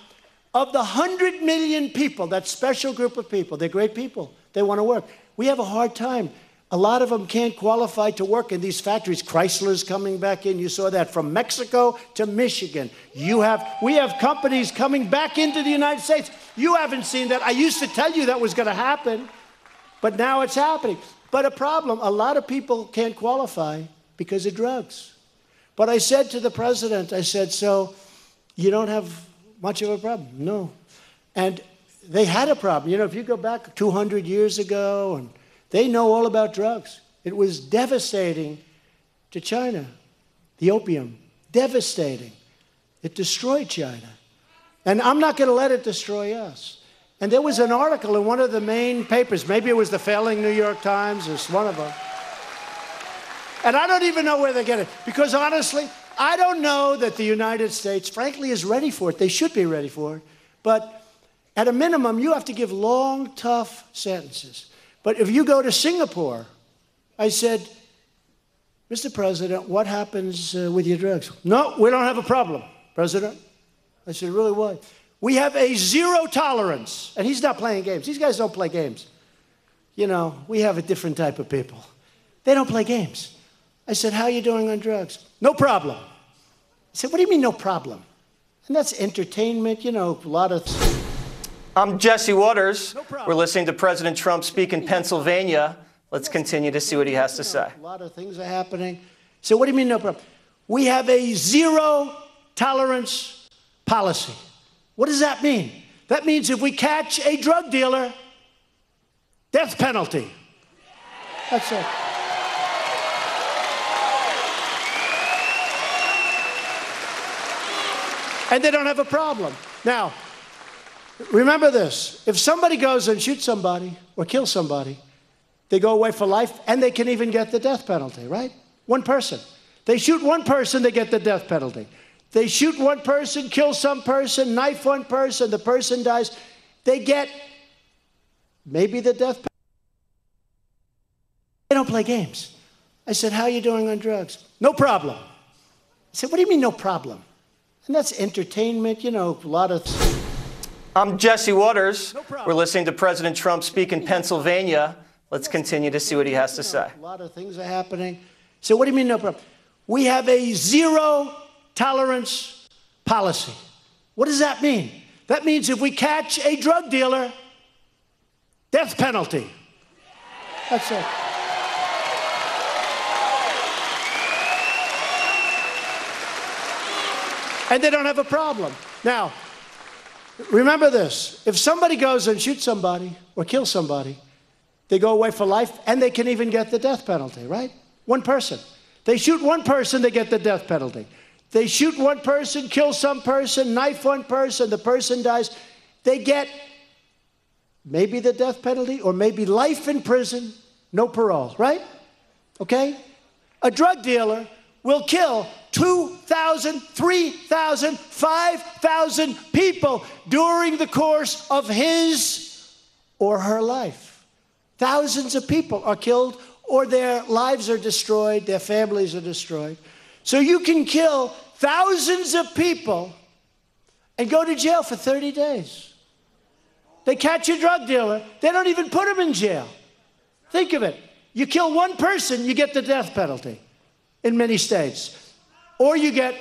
Of the 100 million people, that special group of people, they're great people. They want to work. We have a hard time. A lot of them can't qualify to work in these factories. Chrysler's coming back in. You saw that from Mexico to Michigan. We have companies coming back into the United States. You haven't seen that. I used to tell you that was going to happen, but now it's happening. But a problem, a lot of people can't qualify because of drugs. But I said to the president, I said, so you don't have much of a problem? No. And they had a problem. You know, if you go back 200 years ago, and they know all about drugs. It was devastating to China. The opium, devastating. It destroyed China. And I'm not going to let it destroy us. And there was an article in one of the main papers. Maybe it was the failing New York Times. It's one of them. And I don't even know where they get it. Because honestly, I don't know that the United States, frankly, is ready for it. They should be ready for it. But at a minimum, you have to give long, tough sentences. But if you go to Singapore, I said, Mr. President, what happens with your drugs? No, we don't have a problem, President. I said, really, why? We have a zero tolerance. And he's not playing games. These guys don't play games. You know, we have a different type of people. They don't play games. I said, how are you doing on drugs? No problem. I said, what do you mean no problem? And that's entertainment, you know, a lot of... I'm Jesse Waters. No problem. We're listening to President Trump speak in Pennsylvania. Let's continue to see what he has to say. A lot of things are happening. So what do you mean no problem? We have a zero tolerance policy. What does that mean? That means if we catch a drug dealer, death penalty. That's it. And they don't have a problem. Now, remember this. If somebody goes and shoots somebody or kills somebody, they go away for life, and they can even get the death penalty, right? One person. They shoot one person, they get the death penalty. They shoot one person, kill some person, knife one person, the person dies. They get maybe the death penalty. They don't play games. I said, how are you doing on drugs? No problem. I said, what do you mean no problem? And that's entertainment, you know, a lot of... I'm Jesse Waters. No problem. We're listening to President Trump speak in Pennsylvania. Let's continue to see what he has to say. A lot of things are happening. So what do you mean no problem? We have a zero tolerance policy. What does that mean? That means if we catch a drug dealer, death penalty. That's it. And they don't have a problem. Now, remember this. If somebody goes and shoots somebody or kills somebody, they go away for life, and they can even get the death penalty, right? One person. They shoot one person, they get the death penalty. They shoot one person, kill some person, knife one person, the person dies. They get maybe the death penalty or maybe life in prison, no parole, right? Okay? A drug dealer will kill 2,000, 3,000, 5,000 people during the course of his or her life. Thousands of people are killed, or their lives are destroyed, their families are destroyed. So you can kill thousands of people and go to jail for 30 days. They catch a drug dealer, they don't even put him in jail. Think of it. You kill one person, you get the death penalty in many states. Or you get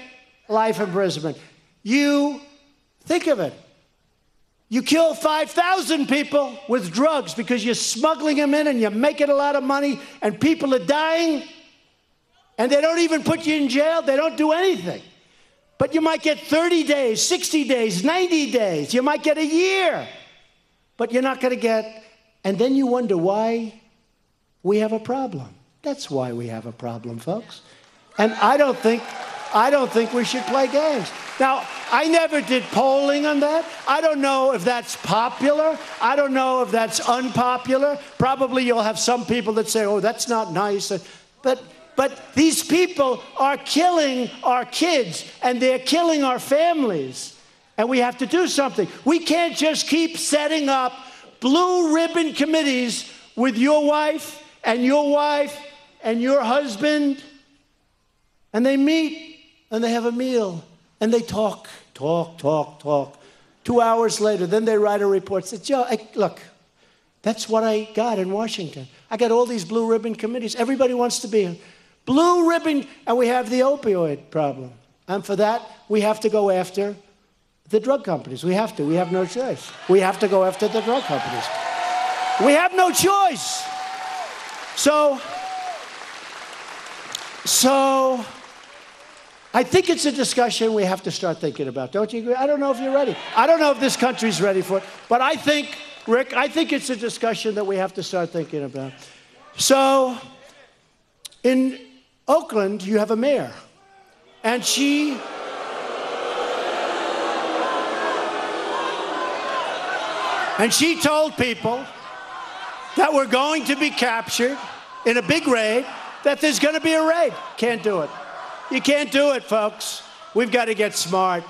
life imprisonment. You, think of it. You kill 5,000 people with drugs because you're smuggling them in and you're making a lot of money and people are dying and they don't even put you in jail. They don't do anything. But you might get 30 days, 60 days, 90 days. You might get a year. But you're not going to get... And then you wonder, why we have a problem. That's why we have a problem, folks. And I don't think we should play games. Now, I never did polling on that. I don't know if that's popular. I don't know if that's unpopular. Probably you'll have some people that say, oh, that's not nice. But these people are killing our kids, and they're killing our families. And we have to do something. We can't just keep setting up blue ribbon committees with your wife and your husband, and they meet and they have a meal and they talk. 2 hours later, then they write a report. Say, Joe, look, that's what I got in Washington. I got all these blue ribbon committees. Everybody wants to be in blue ribbon, and we have the opioid problem. And for that, we have to go after the drug companies. We have to. We have no choice. We have to go after the drug companies. We have no choice. So I think it's a discussion we have to start thinking about. Don't you agree? I don't know if you're ready. I don't know if this country's ready for it. But I think, Rick, it's a discussion that we have to start thinking about. So in Oakland, you have a mayor. And she told people that we're going to be captured in a big raid, that there's going to be a raid. Can't do it. You can't do it, folks. We've got to get smart.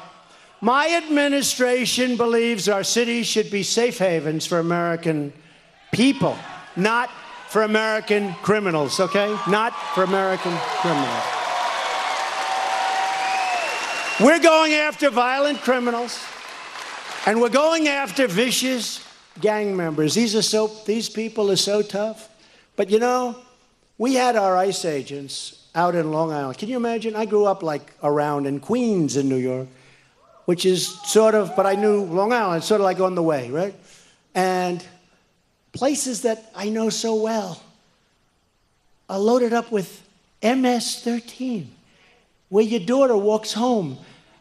My administration believes our cities should be safe havens for American people, not for American criminals, okay? Not for American criminals. We're going after violent criminals, and we're going after vicious gang members. These people are so tough. But you know, we had our ICE agents out in Long Island. Can you imagine? I grew up like around in Queens in New York, which is sort of, but I knew Long Island, sort of like on the way, right? And places that I know so well are loaded up with MS-13, where your daughter walks home.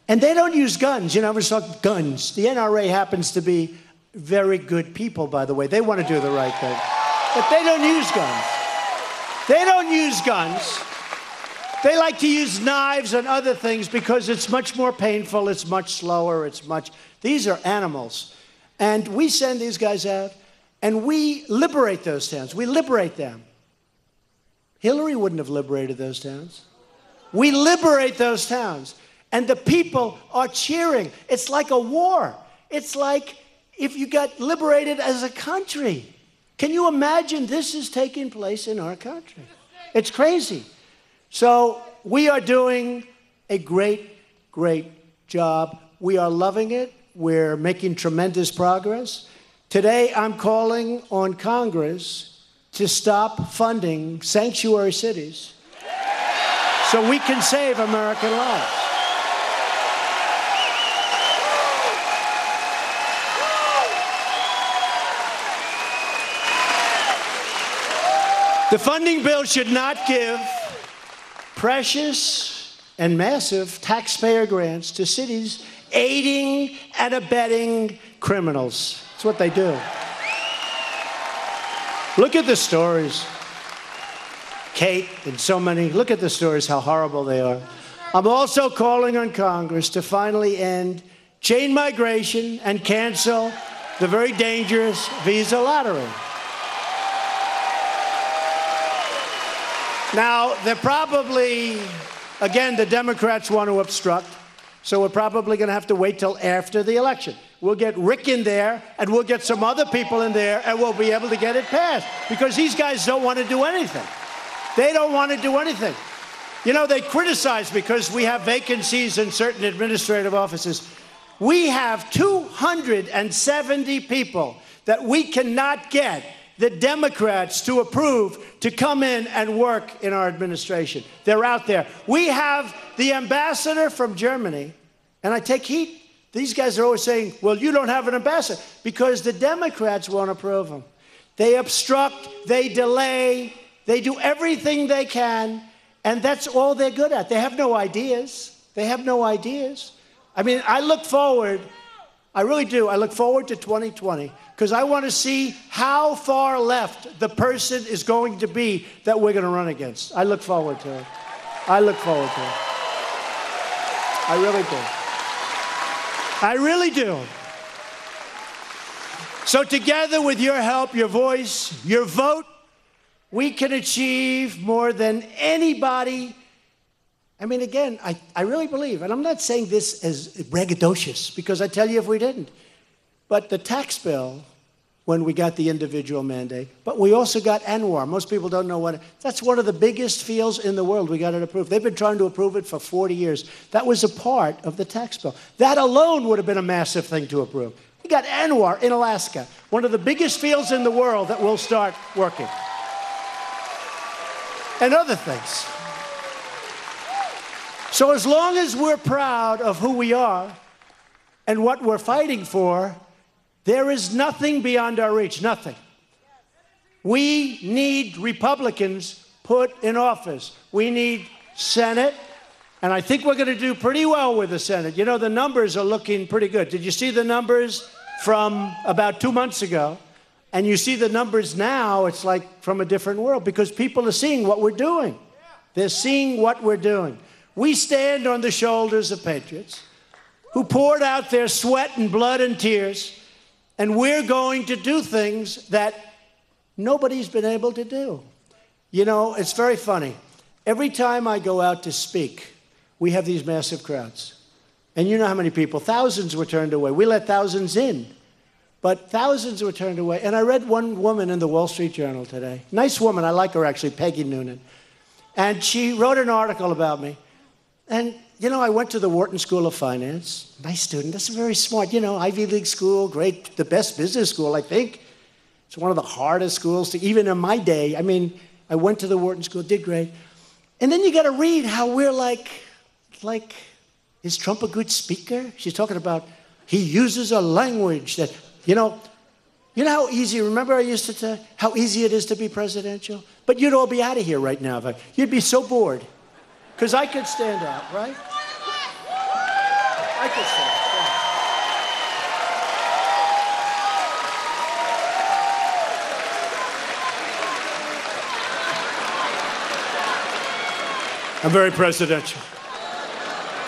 And they don't use guns. You know, everyone's talking guns. The NRA happens to be very good people, by the way. They want to do the right thing. But they don't use guns. They don't use guns. They like to use knives and other things because it's much more painful, it's much slower, these are animals. And we send these guys out, and we liberate those towns. We liberate them. Hillary wouldn't have liberated those towns. We liberate those towns, and the people are cheering. It's like a war. It's like if you got liberated as a country. Can you imagine this is taking place in our country? It's crazy. So we are doing a great, great job. We are loving it. We're making tremendous progress. Today, I'm calling on Congress to stop funding sanctuary cities so we can save American lives. The funding bill should not give precious and massive taxpayer grants to cities aiding and abetting criminals. That's what they do. Look at the stories. Kate and so many, look at the stories, how horrible they are. I'm also calling on Congress to finally end chain migration and cancel the very dangerous visa lottery. Now, they're probably, again, the Democrats want to obstruct, so we're probably going to have to wait till after the election. We'll get Rick in there, and we'll get some other people in there, and we'll be able to get it passed, because these guys don't want to do anything. They don't want to do anything. You know, they criticize because we have vacancies in certain administrative offices. We have 270 people that we cannot get the Democrats to approve to come in and work in our administration. They're out there. We have the ambassador from Germany, and I take heat. These guys are always saying, well, you don't have an ambassador, because the Democrats won't approve them. They obstruct, they delay, they do everything they can, and that's all they're good at. They have no ideas. They have no ideas. I mean, I look forward I really do. I look forward to 2020 because I want to see how far left the person is going to be that we're going to run against. I look forward to it. I look forward to it. I really do. I really do. So together with your help, your voice, your vote, we can achieve more than anybody. I mean, again, I really believe, and I'm not saying this as braggadocious, because I tell you if we didn't, but the tax bill, when we got the individual mandate, but we also got ANWR. Most people don't know what, that's one of the biggest fields in the world. We got it approved. They've been trying to approve it for 40 years. That was a part of the tax bill. That alone would have been a massive thing to approve. We got ANWR in Alaska, one of the biggest fields in the world that will start working. And other things. So as long as we're proud of who we are and what we're fighting for, there is nothing beyond our reach, nothing. We need Republicans put in office. We need Senate, and I think we're going to do pretty well with the Senate. You know, the numbers are looking pretty good. Did you see the numbers from about 2 months ago? And you see the numbers now, it's like from a different world because people are seeing what we're doing. They're seeing what we're doing. We stand on the shoulders of patriots who poured out their sweat and blood and tears, and we're going to do things that nobody's been able to do. You know, it's very funny. Every time I go out to speak, we have these massive crowds. And you know how many people? Thousands were turned away. We let thousands in, but thousands were turned away. And I read one woman in the Wall Street Journal today. Nice woman. I like her, actually, Peggy Noonan. And she wrote an article about me. And, you know, I went to the Wharton School of Finance. Nice student. That's very smart. You know, Ivy League school, great, the best business school, I think. It's one of the hardest schools to, even in my day. I mean, I went to the Wharton School, did great. And then you got to read how we're like, is Trump a good speaker? She's talking about he uses a language that, you know how easy, remember I used to tell how easy it is to be presidential? But you'd all be out of here right now. You'd be so bored. Because I could stand out, right? I could stand out. I'm very presidential.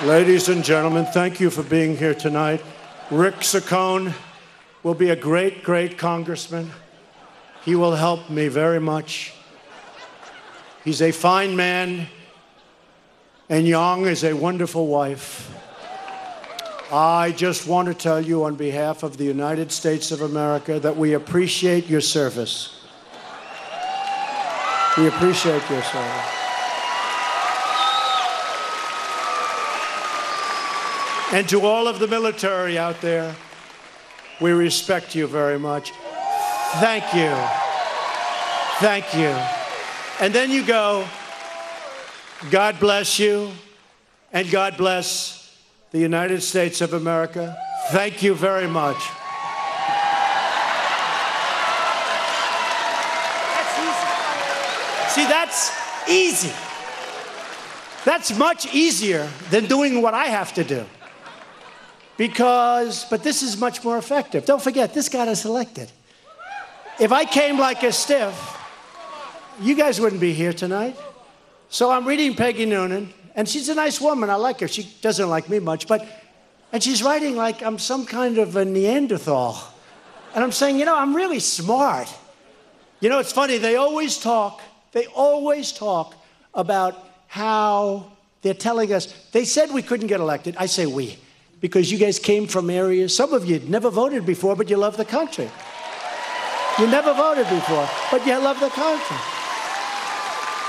Ladies and gentlemen, thank you for being here tonight. Rick Saccone will be a great, great congressman. He will help me very much. He's a fine man. And Young is a wonderful wife. I just want to tell you on behalf of the United States of America that we appreciate your service. We appreciate your service. And to all of the military out there, we respect you very much. Thank you. Thank you. And then you go, God bless you, and God bless the United States of America. Thank you very much. That's easy. See, that's easy. That's much easier than doing what I have to do. But this is much more effective. Don't forget, this got us elected. If I came like a stiff, you guys wouldn't be here tonight. So I'm reading Peggy Noonan, and she's a nice woman. I like her. She doesn't like me much, and she's writing like I'm some kind of a Neanderthal. And I'm saying, you know, I'm really smart. You know, it's funny. They always talk about how they're telling us, they said we couldn't get elected. I say we, because you guys came from areas, some of you had never voted before, but you love the country. You never voted before, but you love the country.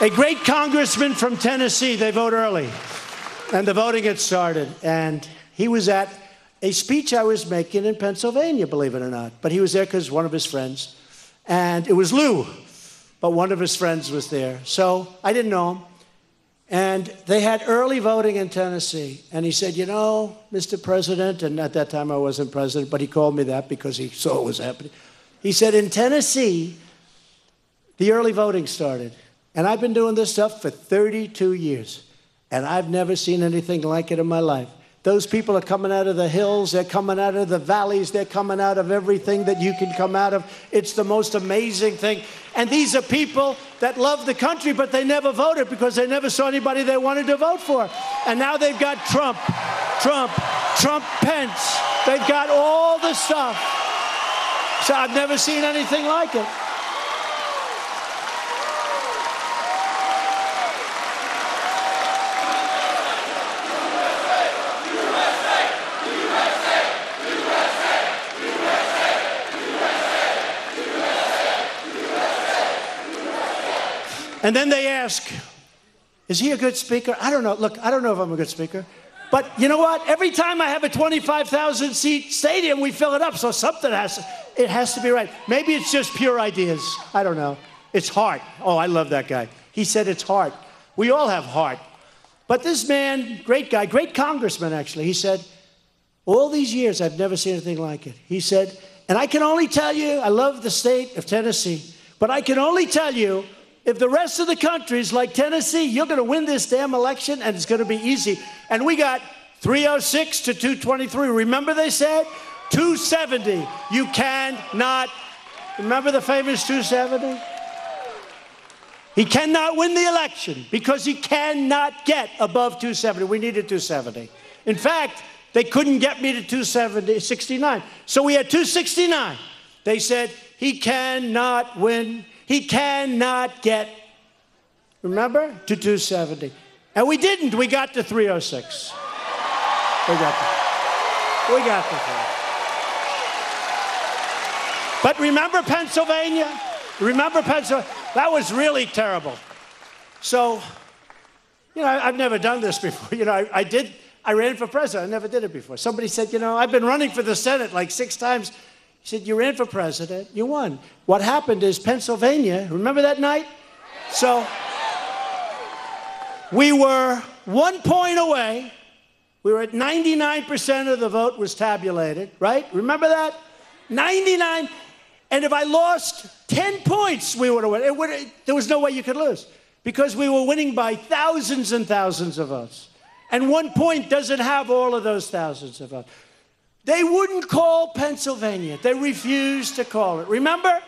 A great congressman from Tennessee, they vote early, and the voting had started, and he was at a speech I was making in Pennsylvania, believe it or not, but he was there because one of his friends, and it was Lou, but one of his friends was there, so I didn't know him, and they had early voting in Tennessee, and he said, you know, Mr. President, and at that time I wasn't president, but he called me that because he saw what was happening. He said, in Tennessee, the early voting started. And I've been doing this stuff for 32 years, and I've never seen anything like it in my life. Those people are coming out of the hills. They're coming out of the valleys. They're coming out of everything that you can come out of. It's the most amazing thing. And these are people that love the country, but they never voted because they never saw anybody they wanted to vote for. And now they've got Trump, Pence. They've got all the stuff. So I've never seen anything like it. And then they ask, is he a good speaker? I don't know. Look, I don't know if I'm a good speaker. But you know what? Every time I have a 25,000 seat stadium, we fill it up. So something has to be right. Maybe it's just pure ideas. I don't know. It's heart. Oh, I love that guy. He said it's heart. We all have heart. But this man, great guy, great congressman actually, he said, all these years I've never seen anything like it. He said, and I can only tell you, I love the state of Tennessee, but I can only tell you, if the rest of the country is like Tennessee, you're going to win this damn election, and it's going to be easy. And we got 306 to 223. Remember they said? 270. You cannot. Remember the famous 270? He cannot win the election because he cannot get above 270. We needed 270. In fact, they couldn't get me to 269. So we had 269. They said, he cannot win. He cannot get, remember, to 270. And we didn't. We got to 306. We got to 3. But remember Pennsylvania? Remember Pennsylvania? That was really terrible. So, you know, I've never done this before. You know, I ran for president. I never did it before. Somebody said, you know, I've been running for the Senate like 6 times. He said, you ran for president, you won. What happened is Pennsylvania, remember that night? So we were 1 point away. We were at 99% of the vote was tabulated, right? Remember that? 99. And if I lost 10 points, we would have won. There was no way you could lose because we were winning by thousands and thousands of votes. And 1 point doesn't have all of those thousands of votes. They wouldn't call Pennsylvania. They refused to call it. Remember?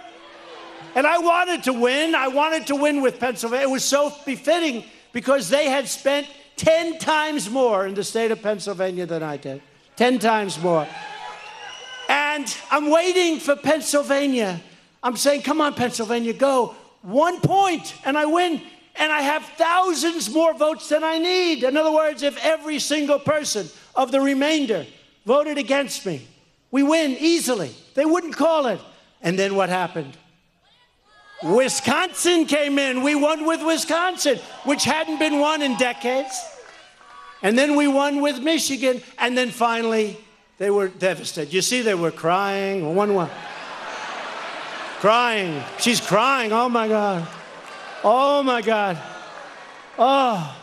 And I wanted to win. I wanted to win with Pennsylvania. It was so befitting because they had spent 10 times more in the state of Pennsylvania than I did. 10 times more. And I'm waiting for Pennsylvania. I'm saying, come on, Pennsylvania, go. 1 point, and I win. And I have thousands more votes than I need. In other words, if every single person of the remainder voted against me, we win easily. They wouldn't call it. And then what happened? Wisconsin came in. We won with Wisconsin, which hadn't been won in decades. And then we won with Michigan. And then finally, they were devastated. You see, they were crying. 1-1. Crying. She's crying. Oh, my God. Oh, my God. Oh.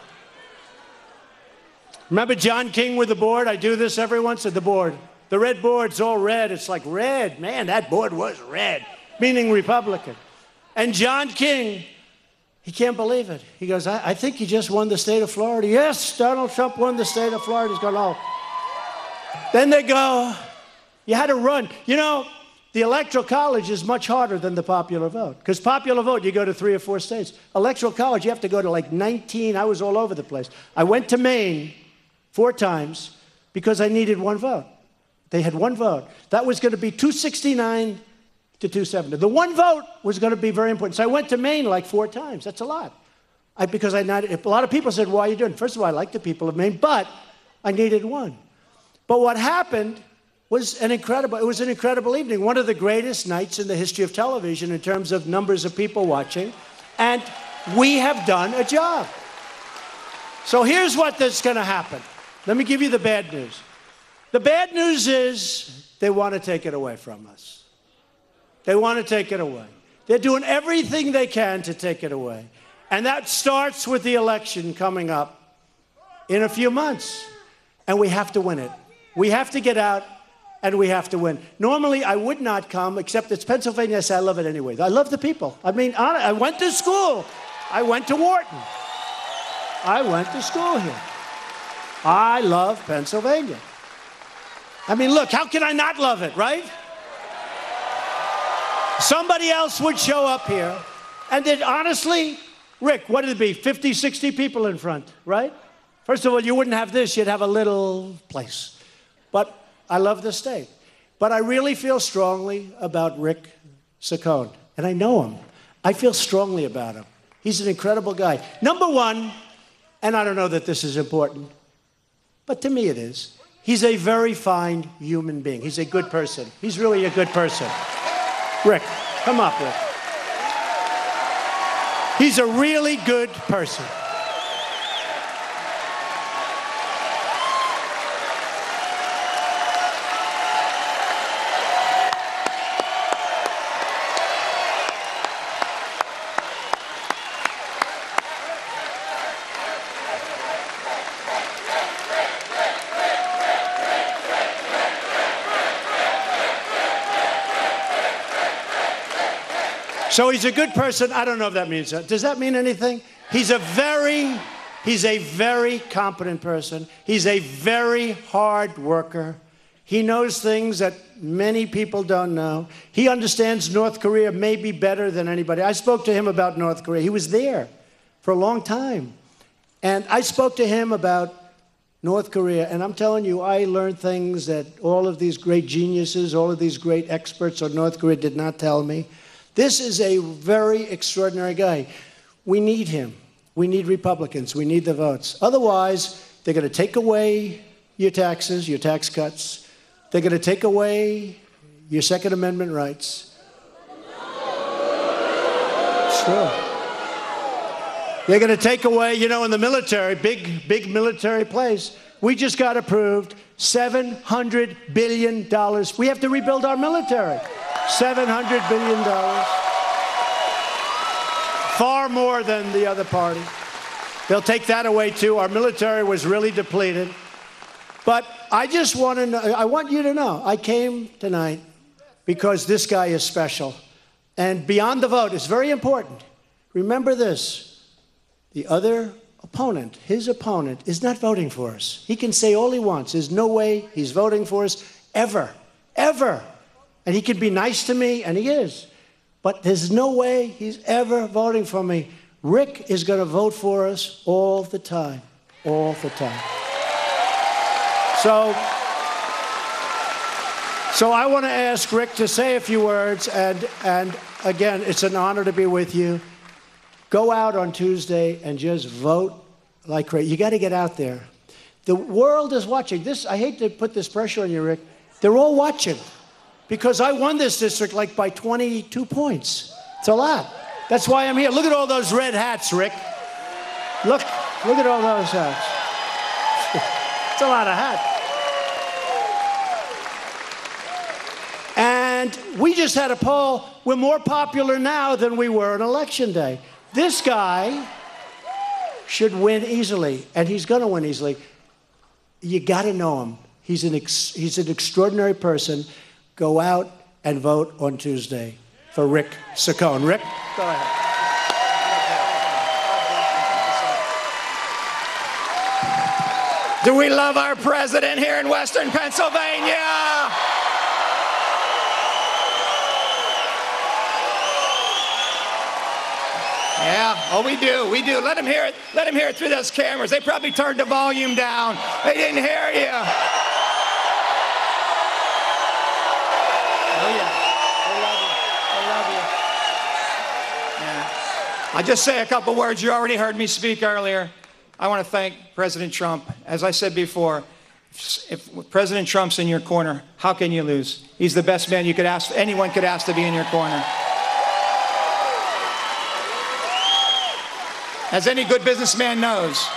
Remember John King with the board? I do this every once at the board. The red board's all red. It's like red. Man, that board was red, meaning Republican. And John King, he can't believe it. He goes, I think he just won the state of Florida. Yes, Donald Trump won the state of Florida. He's going, oh. Then they go, you had to run. You know, the Electoral College is much harder than the popular vote. Because popular vote, you go to 3 or 4 states. Electoral College, you have to go to like 19. I was all over the place. I went to Maine 4 times because I needed 1 vote. They had 1 vote. That was going to be 269 to 270. The 1 vote was going to be very important. So I went to Maine like 4 times. That's a lot. Because a lot of people said, why are you doing it? First of all, I like the people of Maine, but I needed 1. But what happened was an incredible evening. One of the greatest nights in the history of television in terms of numbers of people watching. And we have done a job. So here's what's going to happen. Let me give you the bad news. The bad news is they want to take it away from us. They want to take it away. They're doing everything they can to take it away. And that starts with the election coming up in a few months. And we have to win it. We have to get out, and we have to win. Normally, I would not come, except it's Pennsylvania. I say I love it anyway. I love the people. I mean, I went to school. I went to Wharton. I went to school here. I love Pennsylvania. I mean, look, how can I not love it, right? Somebody else would show up here, and then honestly, Rick, what would it be, 50, 60 people in front, right? First of all, you wouldn't have this, you'd have a little place. But I love the state. But I really feel strongly about Rick Saccone, and I know him. I feel strongly about him. He's an incredible guy. Number one, and I don't know that this is important, but to me it is, he's a very fine human being. He's a good person. He's really a good person. Rick, come up, Rick. He's a really good person. So he's a good person. I don't know if that means that. Does that mean anything? He's a very competent person. He's a very hard worker. He knows things that many people don't know. He understands North Korea maybe better than anybody. I spoke to him about North Korea. He was there for a long time. And I spoke to him about North Korea, and I'm telling you, I learned things that all of these great geniuses, all of these great experts on North Korea did not tell me. This is a very extraordinary guy. We need him. We need Republicans. We need the votes. Otherwise, they're going to take away your taxes, your tax cuts. They're going to take away your Second Amendment rights. It's true. They're going to take away, you know, in the military, big military place, we just got approved $700 billion. We have to rebuild our military. $700 billion. Far more than the other party. They'll take that away, too. Our military was really depleted. But I just want to know, I want you to know, I came tonight because this guy is special. And beyond the vote, it's very important. Remember this. The other opponent, his opponent, is not voting for us. He can say all he wants. There's no way he's voting for us ever, ever. And he can be nice to me, and he is. But there's no way he's ever voting for me. Rick is going to vote for us all the time. All the time. So I want to ask Rick to say a few words. And again, it's an honor to be with you. Go out on Tuesday and just vote like crazy. You got to get out there. The world is watching. This, I hate to put this pressure on you, Rick. They're all watching. Because I won this district like by 22 points. It's a lot. That's why I'm here. Look at all those red hats, Rick. Look at all those hats. It's a lot of hats. And we just had a poll. We're more popular now than we were on Election Day. This guy should win easily, and he's going to win easily. You got to know him. He's an extraordinary person. Go out and vote on Tuesday for Rick Saccone. Rick, go ahead. Do we love our president here in Western Pennsylvania? Yeah, oh, we do. Let him hear it. Let him hear it through those cameras. They probably turned the volume down. They didn't hear you. Oh, yeah. They love you. Yeah. I'll just say a couple words. You already heard me speak earlier. I want to thank President Trump. As I said before, if President Trump's in your corner, how can you lose? He's the best man anyone could ask to be in your corner. As any good businessman knows,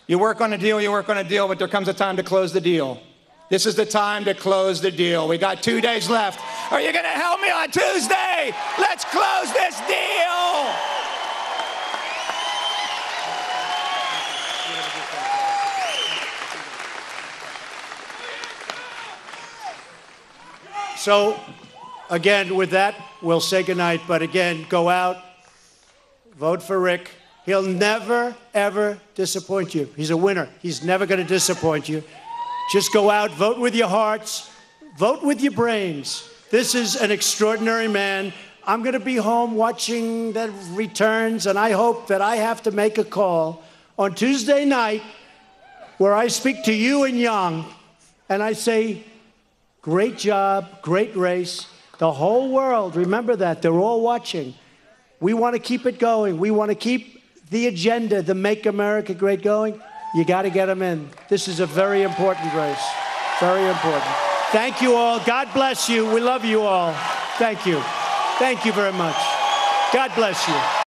you work on a deal, but there comes a time to close the deal. This is the time to close the deal. We got 2 days left. Are you going to help me on Tuesday? Let's close this deal. So, again, with that, we'll say goodnight. But again, go out, vote for Rick. He'll never, ever disappoint you. He's a winner. He's never going to disappoint you. Just go out, vote with your hearts, vote with your brains. This is an extraordinary man. I'm going to be home watching the returns, and I hope that I have to make a call on Tuesday night where I speak to you and Young, and I say, great job, great race. The whole world, remember that, they're all watching. We want to keep it going. We want to keep the agenda, the Make America Great going. You got to get them in. This is a very important race, very important. Thank you all. God bless you. We love you all. Thank you. Thank you very much. God bless you.